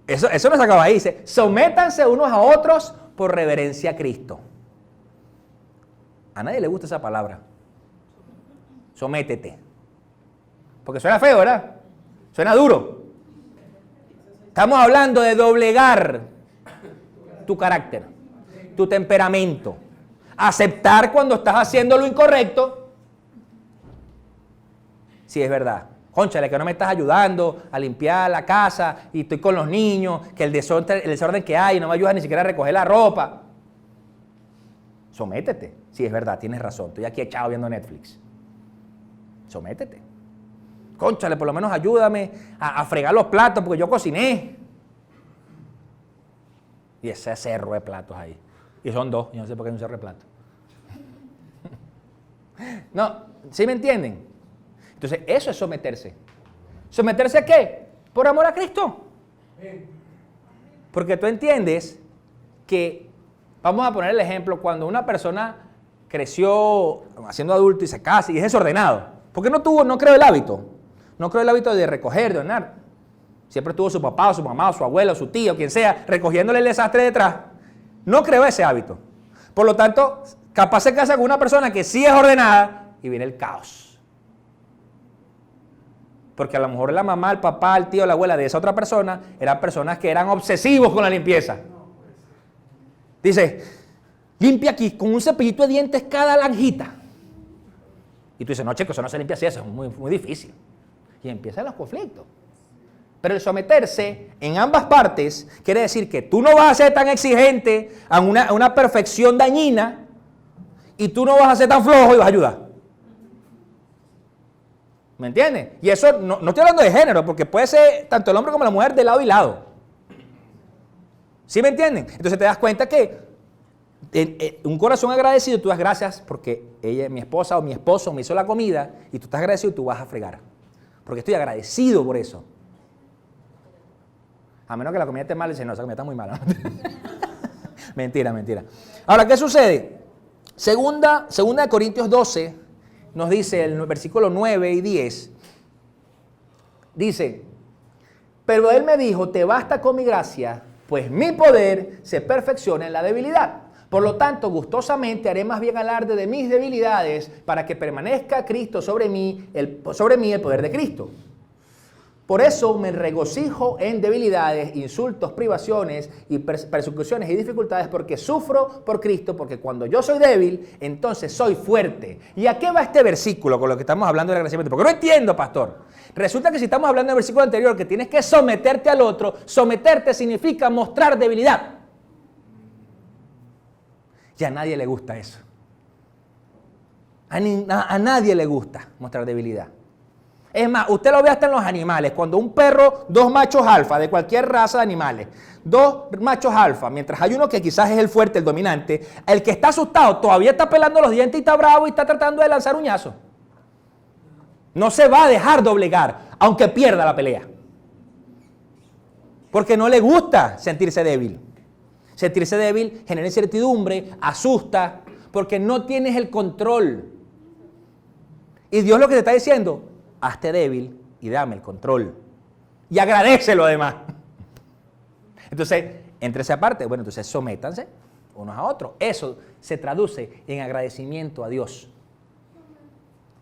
eso no se acaba ahí, dice, sométanse unos a otros por reverencia a Cristo. A nadie le gusta esa palabra. Sométete. Porque suena feo, ¿verdad? Suena duro. Estamos hablando de doblegar tu carácter, tu temperamento, aceptar cuando estás haciendo lo incorrecto. Sí, es verdad. Cónchale, que no me estás ayudando a limpiar la casa y estoy con los niños, que el desorden que hay no me ayuda ni siquiera a recoger la ropa. Sométete. Sí, es verdad, tienes razón. Estoy aquí echado viendo Netflix. Sométete. Cónchale, por lo menos ayúdame a fregar los platos porque yo cociné. Y ese cerro de platos ahí. Y son dos, yo no sé por qué hay un cerro de platos. No, ¿sí me entienden? Entonces, eso es someterse. ¿Someterse a qué? Por amor a Cristo. Porque tú entiendes que, vamos a poner el ejemplo, cuando una persona creció siendo adulto y se casa y es desordenado, porque no creó el hábito. No creó el hábito de recoger, de ordenar. Siempre tuvo su papá, o su mamá, o su abuelo, o su tío, quien sea, recogiéndole el desastre detrás. No creó ese hábito. Por lo tanto, capaz se casa con una persona que sí es ordenada y viene el caos. Porque a lo mejor la mamá, el papá, el tío, la abuela de esa otra persona eran personas que eran obsesivos con la limpieza. Dice, limpia aquí con un cepillito de dientes cada lanjita. Y tú dices, no, chico, eso no se limpia así, eso es muy, muy difícil. Y empiezan los conflictos. Pero el someterse en ambas partes quiere decir que tú no vas a ser tan exigente a una perfección dañina y tú no vas a ser tan flojo y vas a ayudar. ¿Me entiendes? Y eso no estoy hablando de género, porque puede ser tanto el hombre como la mujer de lado y lado. ¿Sí me entienden? Entonces te das cuenta que un corazón agradecido, tú das gracias porque ella, mi esposa o mi esposo me hizo la comida y tú estás agradecido y tú vas a fregar. Porque estoy agradecido por eso. A menos que la comida esté mal, dice, no, esa comida está muy mala. Mentira, mentira. Ahora, ¿qué sucede? Segunda de Corintios 12 nos dice, el versículo 9 y 10, dice, pero él me dijo, te basta con mi gracia, pues mi poder se perfecciona en la debilidad. Por lo tanto, gustosamente haré más bien alarde de mis debilidades para que permanezca Cristo sobre mí el poder de Cristo. Por eso me regocijo en debilidades, insultos, privaciones y persecuciones y dificultades, porque sufro por Cristo, porque cuando yo soy débil, entonces soy fuerte. ¿Y a qué va este versículo con lo que estamos hablando del agradecimiento? Porque no entiendo, pastor. Resulta que si estamos hablando del versículo anterior, que tienes que someterte al otro, someterte significa mostrar debilidad. Y a nadie le gusta eso. A nadie le gusta mostrar debilidad. Es más, usted lo ve hasta en los animales. Cuando un perro, dos machos alfa de cualquier raza de animales, dos machos alfa, mientras hay uno que quizás es el fuerte, el dominante, el que está asustado todavía está pelando los dientes y está bravo y está tratando de lanzar uñazo. No se va a dejar doblegar, aunque pierda la pelea. Porque no le gusta sentirse débil. Sentirse débil genera incertidumbre, asusta, porque no tienes el control. Y Dios lo que te está diciendo, hazte débil y dame el control. Y agradécelo además. Entonces, entre esa parte, bueno, entonces sométanse unos a otros. Eso se traduce en agradecimiento a Dios.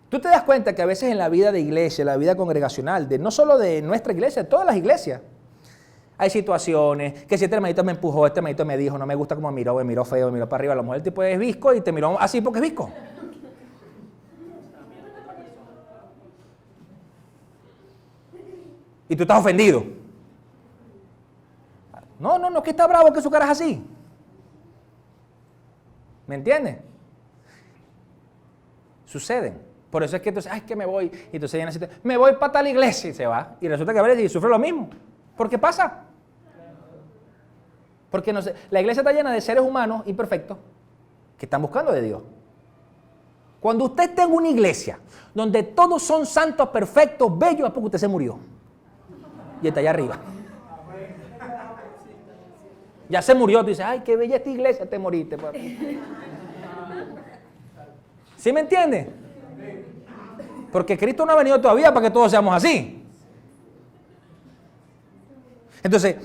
Tú te das cuenta que a veces en la vida de iglesia, la vida congregacional, no solo de nuestra iglesia, de todas las iglesias, hay situaciones que si este hermanito me empujó, este hermanito me dijo, no me gusta cómo me miró feo, me miró para arriba, a lo mejor el tipo es visco y te miró así porque es visco. Y tú estás ofendido. No, que está bravo, que su cara es así. ¿Me entiendes? Suceden. Por eso es que entonces, ay, que me voy. Y entonces viene así, me voy para tal iglesia y se va. Y resulta que a veces sufre lo mismo. ¿Por qué pasa? Porque no sé, la iglesia está llena de seres humanos imperfectos que están buscando de Dios. Cuando usted está en una iglesia donde todos son santos, perfectos, bellos, ¿a poco usted se murió? Y está allá arriba. Ya se murió, tú dices, ay, qué bella esta iglesia, te moriste. ¿Sí me entiendes? Porque Cristo no ha venido todavía para que todos seamos así. Entonces,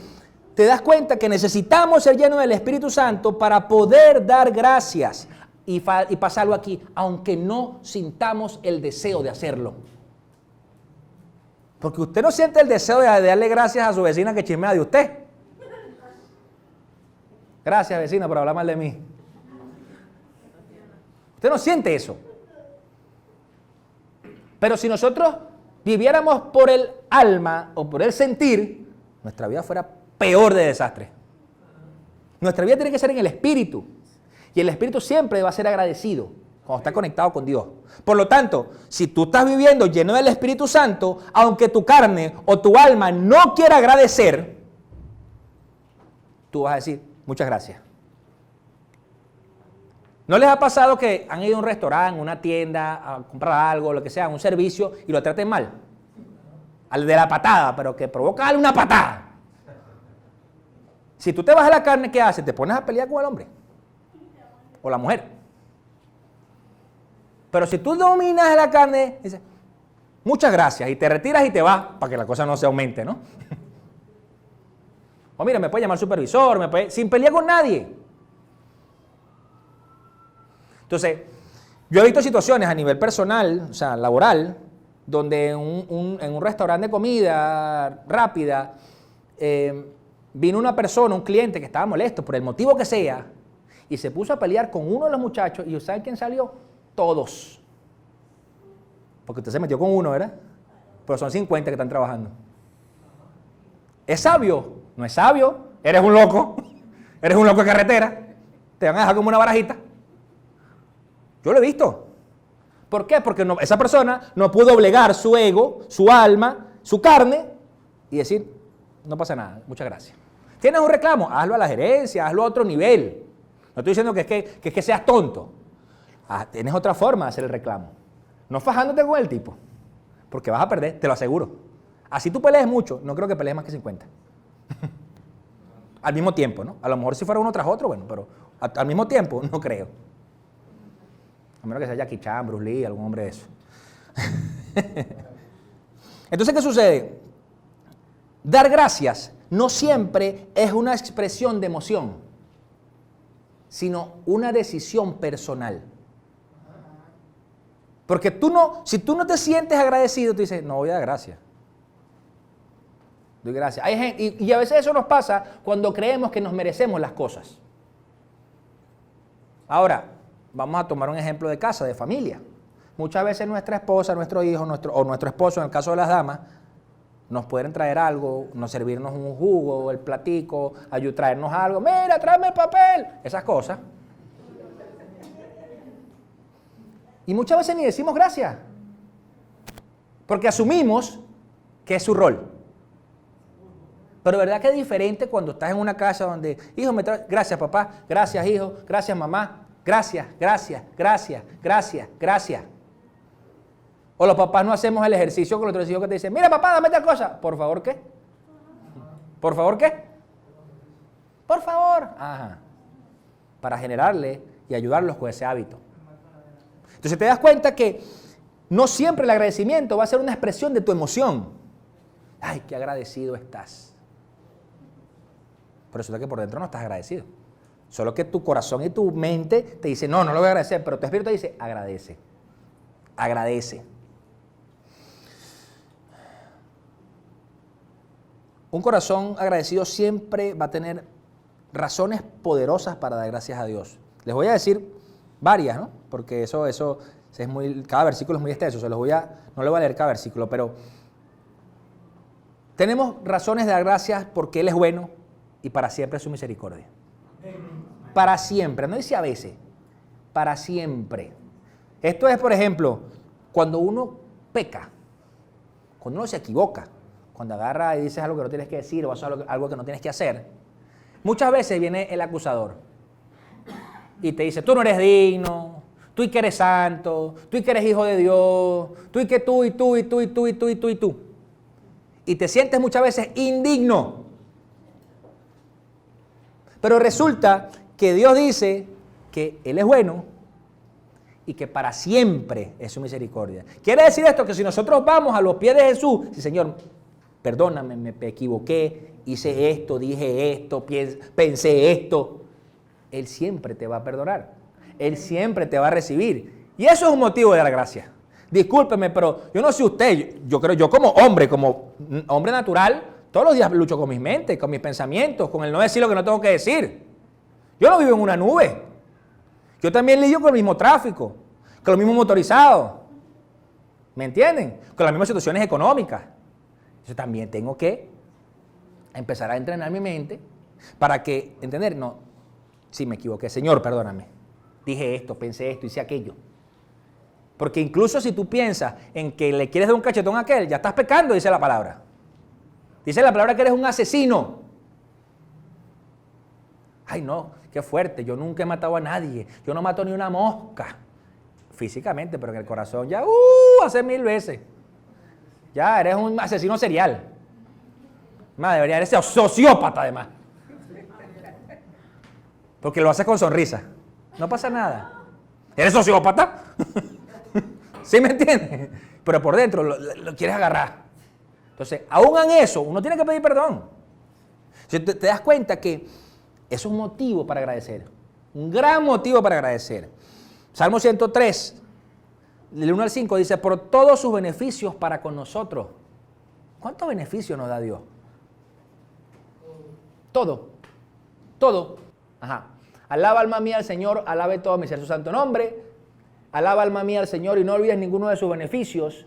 te das cuenta que necesitamos ser llenos del Espíritu Santo para poder dar gracias y pasarlo aquí, aunque no sintamos el deseo de hacerlo. Porque usted no siente el deseo de darle gracias a su vecina que chismea de usted. Gracias, vecina, por hablar mal de mí. Usted no siente eso. Pero si nosotros viviéramos por el alma o por el sentir, nuestra vida fuera peor de desastre. Nuestra vida tiene que ser en el espíritu. Y el espíritu siempre va a ser agradecido cuando estás conectado con Dios. Por lo tanto, si tú estás viviendo lleno del Espíritu Santo, aunque tu carne o tu alma no quiera agradecer, tú vas a decir, muchas gracias. ¿No les ha pasado que han ido a un restaurante, una tienda, a comprar algo, lo que sea, un servicio, y lo traten mal? Al de la patada, pero que provoca darle una patada. Si tú te vas a la carne, ¿qué haces? Te pones a pelear con el hombre o la mujer. Pero si tú dominas la carne, dices, muchas gracias, y te retiras y te vas, para que la cosa no se aumente, ¿no? O mira, me puede llamar supervisor, sin pelear con nadie. Entonces, yo he visto situaciones a nivel personal, o sea, laboral, donde en un restaurante de comida rápida, vino una persona, un cliente que estaba molesto por el motivo que sea, y se puso a pelear con uno de los muchachos, y ¿saben quién salió? Todos. Porque usted se metió con uno, ¿verdad? Pero son 50 que están trabajando. ¿Es sabio? No es sabio. Eres un loco. Eres un loco de carretera. Te van a dejar como una barajita. Yo lo he visto. ¿Por qué? Porque esa persona no pudo doblegar su ego, su alma, su carne y decir, no pasa nada, muchas gracias. ¿Tienes un reclamo? Hazlo a la gerencia, hazlo a otro nivel. No estoy diciendo que seas tonto. Tienes otra forma de hacer el reclamo. No fajándote con el tipo, porque vas a perder, te lo aseguro. Así tú pelees mucho, no creo que pelees más que 50. Al mismo tiempo, ¿no? A lo mejor si fuera uno tras otro, bueno, pero al mismo tiempo no creo. A menos que sea Jackie Chan, Bruce Lee, algún hombre de eso. Entonces, ¿qué sucede? Dar gracias no siempre es una expresión de emoción, sino una decisión personal. Porque si tú no te sientes agradecido, tú dices, no voy a dar gracias. Doy gracias. Hay gente, y a veces eso nos pasa cuando creemos que nos merecemos las cosas. Ahora, vamos a tomar un ejemplo de casa, de familia. Muchas veces nuestra esposa, nuestro hijo, o nuestro esposo, en el caso de las damas, nos pueden traer algo, nos servirnos un jugo, el platico, traernos algo. Mira, tráeme el papel. Esas cosas. Y muchas veces ni decimos gracias. Porque asumimos que es su rol. Pero ¿verdad que es diferente cuando estás en una casa donde, hijo, gracias papá, gracias hijo, gracias mamá, gracias, gracias, gracias, gracias, gracias. O los papás no hacemos el ejercicio con los hijos que te dicen, mira papá, dame tal cosa. ¿Por favor qué? ¿Por favor qué? Por favor. Ajá. Para generarle y ayudarlos con ese hábito. Entonces te das cuenta que no siempre el agradecimiento va a ser una expresión de tu emoción. Ay, qué agradecido estás. Pero resulta que por dentro no estás agradecido. Solo que tu corazón y tu mente te dicen, no lo voy a agradecer, pero tu espíritu te dice, agradece. Agradece. Un corazón agradecido siempre va a tener razones poderosas para dar gracias a Dios. Les voy a decir varias, ¿no? Porque eso es cada versículo es muy extenso, no le voy a leer cada versículo, pero tenemos razones de dar gracias porque Él es bueno y para siempre es su misericordia. Para siempre, no dice a veces, para siempre. Esto es, por ejemplo, cuando uno peca, cuando uno se equivoca, cuando agarra y dices algo que no tienes que decir o haces algo que no tienes que hacer, muchas veces viene el acusador y te dice, tú no eres digno, tú y que eres santo, tú y que eres hijo de Dios, tú y que tú y tú y tú y tú y tú y tú y tú. Y te sientes muchas veces indigno. Pero resulta que Dios dice que Él es bueno y que para siempre es su misericordia. Quiere decir esto, que si nosotros vamos a los pies de Jesús, sí, Señor, perdóname, me equivoqué, hice esto, dije esto, pensé esto, Él siempre te va a perdonar. Él siempre te va a recibir. Y eso es un motivo de dar gracias. Discúlpeme, pero yo no sé usted, yo como hombre natural, todos los días lucho con mis mentes, con mis pensamientos, con el no decir lo que no tengo que decir. Yo no vivo en una nube. Yo también lidio con el mismo tráfico, con los mismos motorizados. ¿Me entienden? Con las mismas situaciones económicas. Yo también tengo que empezar a entrenar mi mente para entender, no, si me equivoqué, Señor, perdóname. Dije esto, pensé esto, hice aquello. Porque incluso si tú piensas en que le quieres dar un cachetón a aquel, ya estás pecando, dice la palabra. Dice la palabra que eres un asesino. Ay, no, qué fuerte, yo nunca he matado a nadie, yo no mato ni una mosca. Físicamente, pero en el corazón ya, hace 1000 veces. Ya eres un asesino serial. Más, debería ser sociópata además. Porque lo haces con sonrisa. No pasa nada. ¿Eres sociópata? ¿Sí me entiendes? Pero por dentro lo quieres agarrar. Entonces, aún en eso, uno tiene que pedir perdón. Si te das cuenta que eso es un motivo para agradecer. Un gran motivo para agradecer. Salmo 103, del 1 al 5, dice, por todos sus beneficios para con nosotros. ¿Cuántos beneficios nos da Dios? Todo. Todo. Ajá. Alaba alma mía al Señor, alabe todo mi ser su santo nombre. Alaba alma mía al Señor y no olvides ninguno de sus beneficios.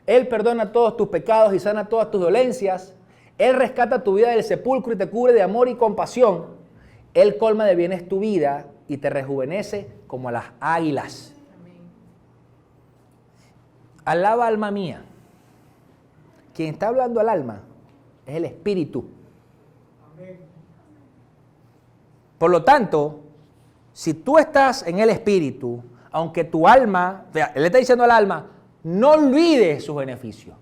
Él perdona todos tus pecados y sana todas tus dolencias. Él rescata tu vida del sepulcro y te cubre de amor y compasión. Él colma de bienes tu vida y te rejuvenece como a las águilas. Alaba alma mía. Quien está hablando al alma es el espíritu. Por lo tanto, si tú estás en el espíritu, aunque tu alma, él le está diciendo al alma, no olvides sus beneficios.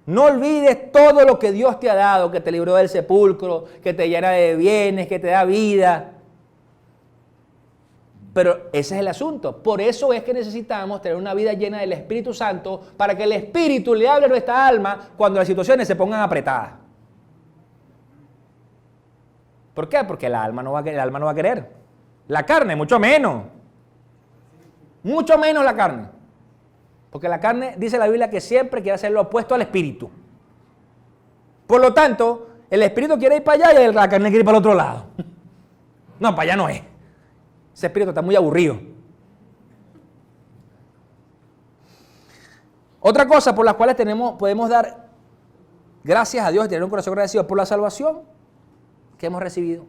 No olvides todo lo que Dios te ha dado, que te libró del sepulcro, que te llena de bienes, que te da vida. Pero ese es el asunto. Por eso es que necesitamos tener una vida llena del Espíritu Santo para que el Espíritu le hable a nuestra alma cuando las situaciones se pongan apretadas. ¿Por qué? Porque el alma no va a querer. La carne, mucho menos. Mucho menos la carne. Porque la carne, dice la Biblia, que siempre quiere hacer lo opuesto al espíritu. Por lo tanto, el espíritu quiere ir para allá y la carne quiere ir para el otro lado. No, para allá no es. Ese espíritu está muy aburrido. Otra cosa por las cuales podemos dar gracias a Dios y tener un corazón agradecido por la salvación que hemos recibido.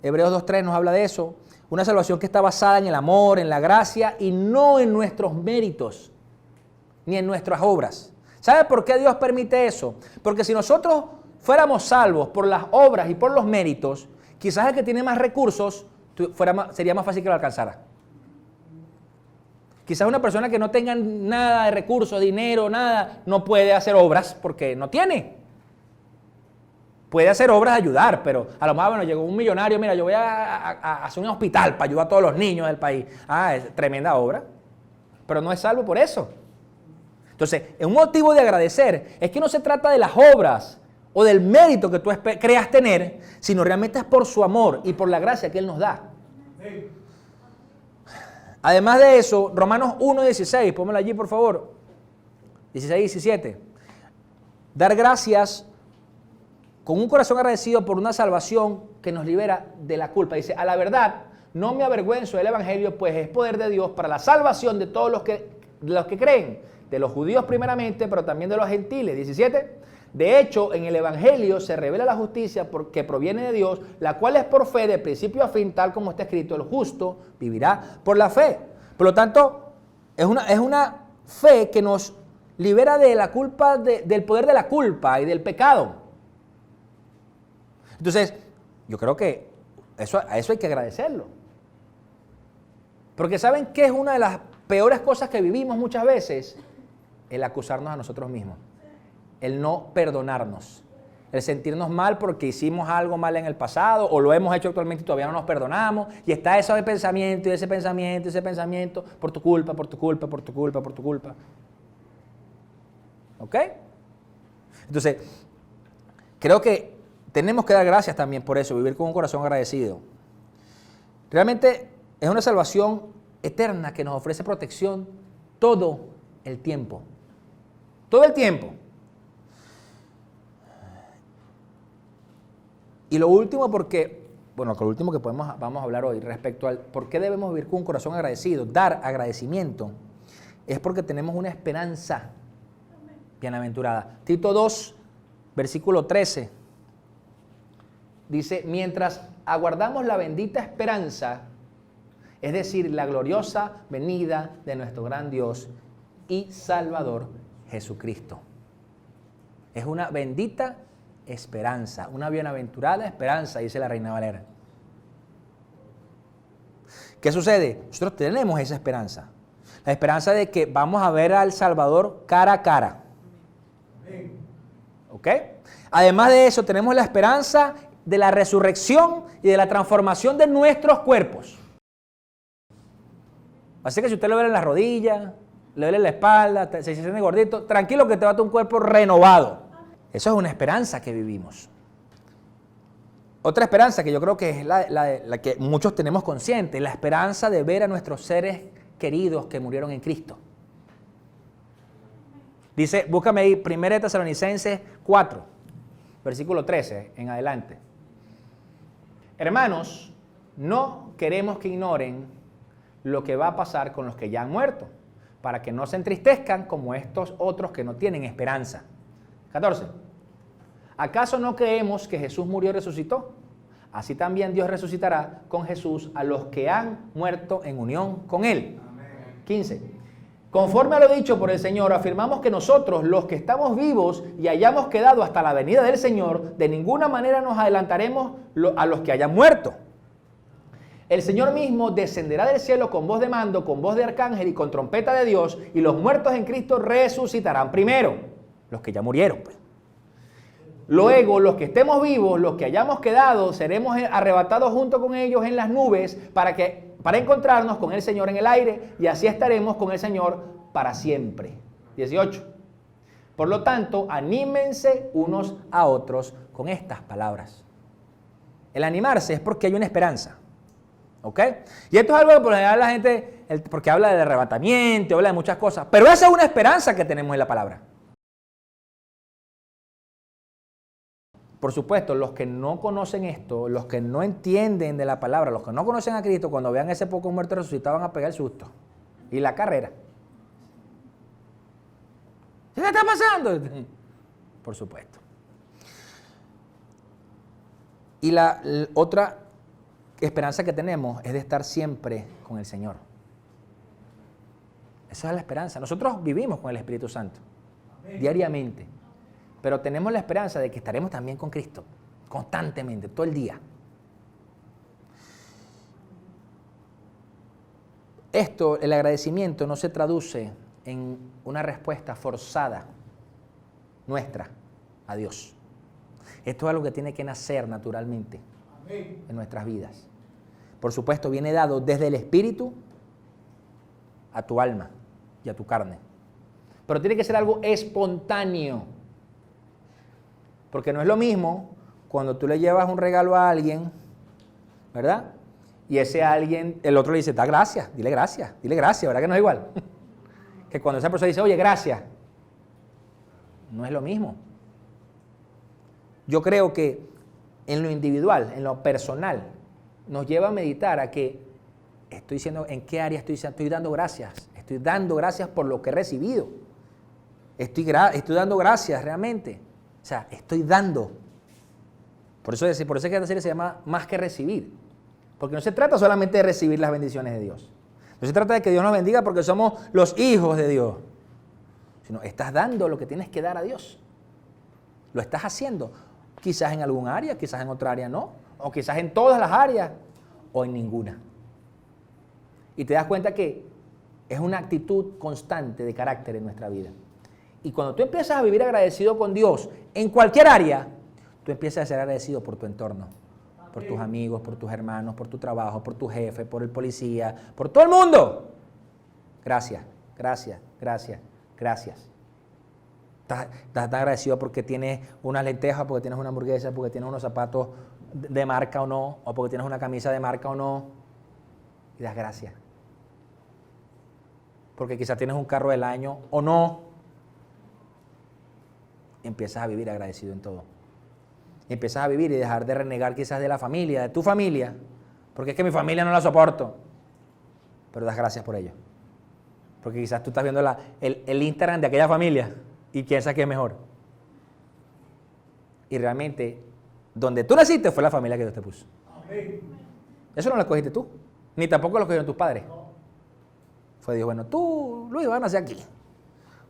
Hebreos 2.3 nos habla de eso. Una salvación que está basada en el amor, en la gracia y no en nuestros méritos, ni en nuestras obras. ¿Sabe por qué Dios permite eso? Porque si nosotros fuéramos salvos por las obras y por los méritos, quizás el que tiene más recursos sería más fácil que lo alcanzara. Quizás una persona que no tenga nada de recursos, dinero, nada, no puede hacer obras porque no tiene. Puede hacer obras de ayudar, pero a lo mejor, bueno, llegó un millonario, mira, yo voy a hacer un hospital para ayudar a todos los niños del país. Ah, es tremenda obra, pero no es salvo por eso. Entonces, un motivo de agradecer es que no se trata de las obras o del mérito que tú creas tener, sino realmente es por su amor y por la gracia que Él nos da. Además de eso, Romanos 1.16, pónmelo allí por favor, 16-17, dar gracias con un corazón agradecido por una salvación que nos libera de la culpa. Dice, a la verdad, no me avergüenzo del Evangelio, pues es poder de Dios para la salvación de todos los que creen, de los judíos primeramente, pero también de los gentiles. 17, de hecho, en el Evangelio se revela la justicia que proviene de Dios, la cual es por fe de principio a fin, tal como está escrito, el justo vivirá por la fe. Por lo tanto, es una fe que nos libera de la culpa, del poder de la culpa y del pecado. Entonces, yo creo que a eso hay que agradecerlo. Porque ¿saben qué es una de las peores cosas que vivimos muchas veces? El acusarnos a nosotros mismos. El no perdonarnos. El sentirnos mal porque hicimos algo mal en el pasado o lo hemos hecho actualmente y todavía no nos perdonamos. Y está ese pensamiento y ese pensamiento y ese pensamiento por tu culpa, por tu culpa, por tu culpa, por tu culpa. ¿Ok? Entonces, creo que tenemos que dar gracias también por eso, vivir con un corazón agradecido. Realmente es una salvación eterna que nos ofrece protección todo el tiempo. Todo el tiempo. Y lo último lo último que vamos a hablar hoy respecto al por qué debemos vivir con un corazón agradecido, dar agradecimiento, es porque tenemos una esperanza bienaventurada. Tito 2, versículo 13. Dice, mientras aguardamos la bendita esperanza, es decir, la gloriosa venida de nuestro gran Dios y Salvador Jesucristo. Es una bendita esperanza, una bienaventurada esperanza, dice la Reina Valera. ¿Qué sucede? Nosotros tenemos esa esperanza. La esperanza de que vamos a ver al Salvador cara a cara. ¿Ok? Además de eso, tenemos la esperanza de la resurrección y de la transformación de nuestros cuerpos. Así que si usted le duele en las rodillas, le duele en la espalda, se siente gordito, tranquilo que te va a dar un cuerpo renovado. Eso es una esperanza que vivimos. Otra esperanza que yo creo que es la que muchos tenemos consciente, la esperanza de ver a nuestros seres queridos que murieron en Cristo. Dice, búscame ahí, 1 Tesalonicenses 4, versículo 13 en adelante. Hermanos, no queremos que ignoren lo que va a pasar con los que ya han muerto, para que no se entristezcan como estos otros que no tienen esperanza. 14. ¿Acaso no creemos que Jesús murió y resucitó? Así también Dios resucitará con Jesús a los que han muerto en unión con Él. Amén. 15. Conforme a lo dicho por el Señor, afirmamos que nosotros, los que estamos vivos y hayamos quedado hasta la venida del Señor, de ninguna manera nos adelantaremos a los que hayan muerto. El Señor mismo descenderá del cielo con voz de mando, con voz de arcángel y con trompeta de Dios, y los muertos en Cristo resucitarán primero, los que ya murieron, pues. Luego, los que estemos vivos, los que hayamos quedado, seremos arrebatados junto con ellos en las nubes para encontrarnos con el Señor en el aire, y así estaremos con el Señor para siempre. 18. Por lo tanto, anímense unos a otros con estas palabras. El animarse es porque hay una esperanza. ¿Ok? Y esto es algo que por lo general la gente, porque habla del arrebatamiento, habla de muchas cosas, pero esa es una esperanza que tenemos en la palabra. Por supuesto, los que no conocen esto, los que no entienden de la palabra, los que no conocen a Cristo, cuando vean ese poco muerto resucitado van a pegar el susto. Y la carrera. ¿Qué está pasando? Por supuesto. Y la otra esperanza que tenemos es de estar siempre con el Señor. Esa es la esperanza. Nosotros vivimos con el Espíritu Santo diariamente, pero tenemos la esperanza de que estaremos también con Cristo constantemente, todo el día. Esto, el agradecimiento, no se traduce en una respuesta forzada nuestra a Dios. Esto es algo que tiene que nacer naturalmente en nuestras vidas. Por supuesto, viene dado desde el Espíritu a tu alma y a tu carne. Pero tiene que ser algo espontáneo. Porque no es lo mismo cuando tú le llevas un regalo a alguien, ¿verdad? Y ese alguien, el otro le dice, da gracias, dile gracias, ¿verdad que no es igual? Que cuando esa persona dice, oye, gracias, no es lo mismo. Yo creo que en lo individual, en lo personal, nos lleva a meditar a que estoy diciendo en qué área estoy dando gracias. Estoy dando gracias por lo que he recibido. Estoy dando gracias realmente. O sea, estoy dando. Por eso es que esta serie se llama Más que recibir. Porque no se trata solamente de recibir las bendiciones de Dios. No se trata de que Dios nos bendiga porque somos los hijos de Dios. Sino estás dando lo que tienes que dar a Dios. Lo estás haciendo. Quizás en algún área, quizás en otra área no. O quizás en todas las áreas o en ninguna. Y te das cuenta que es una actitud constante de carácter en nuestra vida. Y cuando tú empiezas a vivir agradecido con Dios en cualquier área, tú empiezas a ser agradecido por tu entorno, por tus amigos, por tus hermanos, por tu trabajo, por tu jefe, por el policía, por todo el mundo. Gracias, gracias, gracias, gracias. Estás tan agradecido porque tienes unas lentejas, porque tienes una hamburguesa, porque tienes unos zapatos de marca o no, o porque tienes una camisa de marca o no. Y das gracias. Porque quizás tienes un carro del año o no. Y empiezas a vivir agradecido en todo. Y empiezas a vivir y dejar de renegar quizás de la familia, de tu familia, porque es que mi familia no la soporto. Pero das gracias por ello. Porque quizás tú estás viendo el Instagram de aquella familia y piensas que es mejor. Y realmente, donde tú naciste fue la familia que Dios te puso. Eso no lo escogiste tú. Ni tampoco lo escogieron tus padres. Fue Dios, bueno, tú, Luis, van a nacer aquí,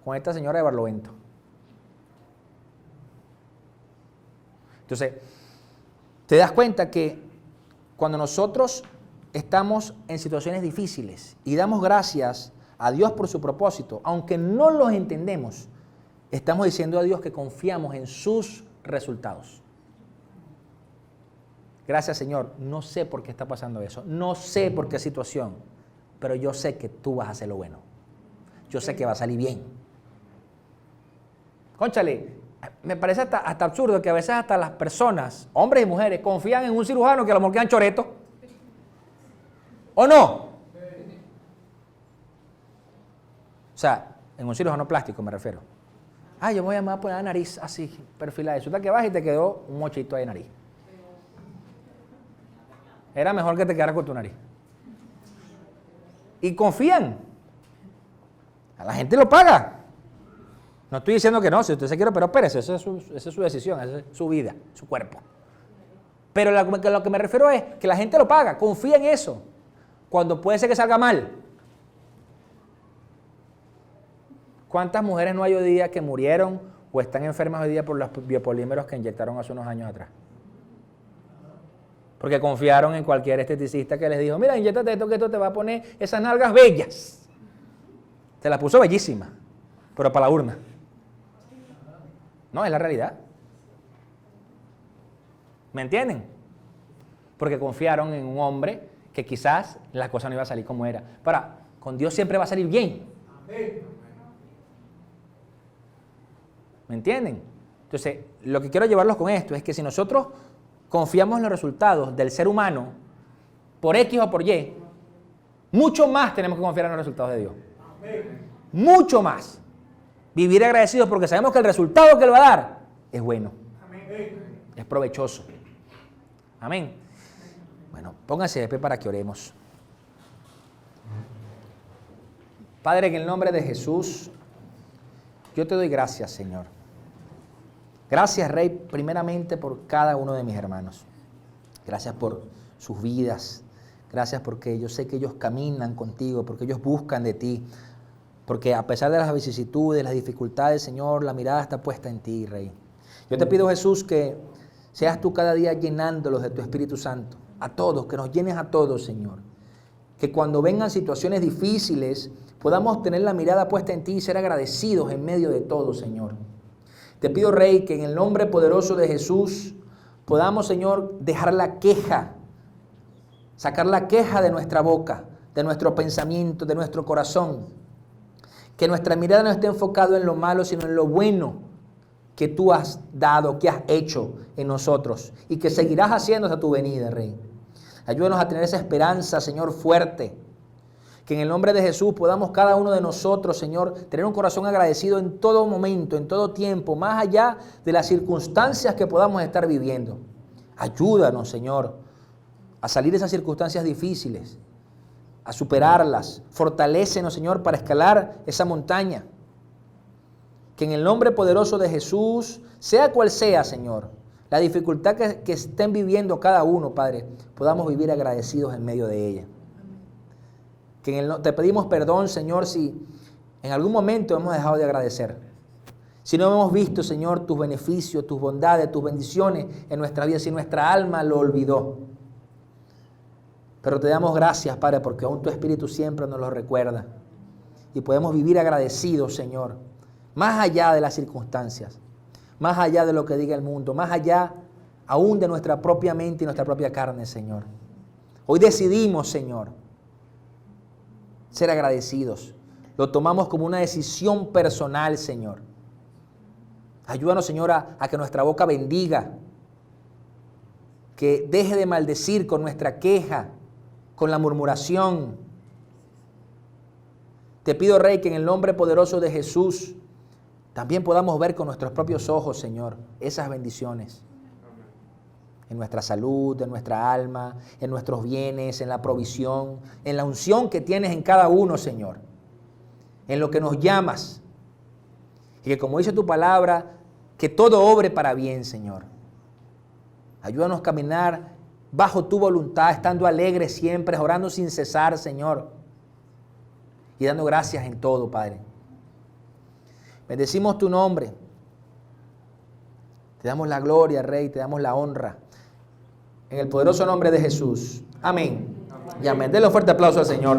con esta señora de Barlovento. Entonces, te das cuenta que cuando nosotros estamos en situaciones difíciles y damos gracias a Dios por su propósito, aunque no los entendemos, estamos diciendo a Dios que confiamos en sus resultados. Gracias, Señor. No sé por qué está pasando eso. No sé por qué situación. Pero yo sé que tú vas a hacer lo bueno. Yo sé que va a salir bien. Cónchale, me parece hasta absurdo que a veces hasta las personas, hombres y mujeres, confían en un cirujano que a lo mejor quedan choretos. ¿O no? O sea, en un cirujano plástico me refiero. Yo me voy a poner la nariz así, perfilada. Resulta que vas y te quedó un mochito ahí de nariz. Era mejor que te quedaras con tu nariz. Y confían. A la gente lo paga. No estoy diciendo que no, si usted se quiere operar, espérese, esa es su decisión, esa es su vida, su cuerpo. Pero lo que me refiero es que la gente lo paga, confía en eso, cuando puede ser que salga mal. ¿Cuántas mujeres no hay hoy día que murieron o están enfermas hoy día por los biopolímeros que inyectaron hace unos años atrás? Porque confiaron en cualquier esteticista que les dijo, mira, inyéctate esto que esto te va a poner esas nalgas bellas. Se las puso bellísimas, pero para la urna. No, es la realidad. ¿Me entienden? Porque confiaron en un hombre que quizás la cosa no iba a salir como era. Ahora, con Dios siempre va a salir bien. ¿Me entienden? Entonces, lo que quiero llevarlos con esto es que si nosotros confiamos en los resultados del ser humano, por X o por Y, mucho más tenemos que confiar en los resultados de Dios. Mucho más. Vivir agradecidos porque sabemos que el resultado que Él va a dar es bueno. Es provechoso. Amén. Bueno, pónganse de pie para que oremos. Padre, en el nombre de Jesús, yo te doy gracias, Señor. Gracias, Rey, primeramente por cada uno de mis hermanos. Gracias por sus vidas. Gracias porque yo sé que ellos caminan contigo, porque ellos buscan de ti. Porque a pesar de las vicisitudes, las dificultades, Señor, la mirada está puesta en ti, Rey. Yo te pido, Jesús, que seas tú cada día llenándolos de tu Espíritu Santo. A todos, que nos llenes a todos, Señor. Que cuando vengan situaciones difíciles, podamos tener la mirada puesta en ti y ser agradecidos en medio de todo, Señor. Te pido, Rey, que en el nombre poderoso de Jesús podamos, Señor, dejar la queja, sacar la queja de nuestra boca, de nuestro pensamiento, de nuestro corazón. Que nuestra mirada no esté enfocada en lo malo, sino en lo bueno que tú has dado, que has hecho en nosotros y que seguirás haciendo hasta tu venida, Rey. Ayúdanos a tener esa esperanza, Señor, fuerte. Que en el nombre de Jesús podamos cada uno de nosotros, Señor, tener un corazón agradecido en todo momento, en todo tiempo, más allá de las circunstancias que podamos estar viviendo. Ayúdanos, Señor, a salir de esas circunstancias difíciles, a superarlas. Fortalécenos, Señor, para escalar esa montaña. Que en el nombre poderoso de Jesús, sea cual sea, Señor, la dificultad que estén viviendo cada uno, Padre, podamos vivir agradecidos en medio de ella. Que te pedimos perdón, Señor, si en algún momento hemos dejado de agradecer. Si no hemos visto, Señor, tus beneficios, tus bondades, tus bendiciones en nuestra vida, si nuestra alma lo olvidó. Pero te damos gracias, Padre, porque aún tu Espíritu siempre nos lo recuerda. Y podemos vivir agradecidos, Señor, más allá de las circunstancias, más allá de lo que diga el mundo, más allá aún de nuestra propia mente y nuestra propia carne, Señor. Hoy decidimos, Señor, ser agradecidos. Lo tomamos como una decisión personal, Señor. Ayúdanos, Señor, a que nuestra boca bendiga, que deje de maldecir con nuestra queja, con la murmuración. Te pido, Rey, que en el nombre poderoso de Jesús también podamos ver con nuestros propios ojos, Señor, esas bendiciones. En nuestra salud, en nuestra alma, en nuestros bienes, en la provisión, en la unción que tienes en cada uno, Señor. En lo que nos llamas. Y que como dice tu palabra, que todo obre para bien, Señor. Ayúdanos a caminar bajo tu voluntad, estando alegres siempre, orando sin cesar, Señor, y dando gracias en todo, Padre. Bendecimos tu nombre. Te damos la gloria, Rey, te damos la honra. En el poderoso nombre de Jesús. Amén. Y amén. Denle un fuerte aplauso al Señor.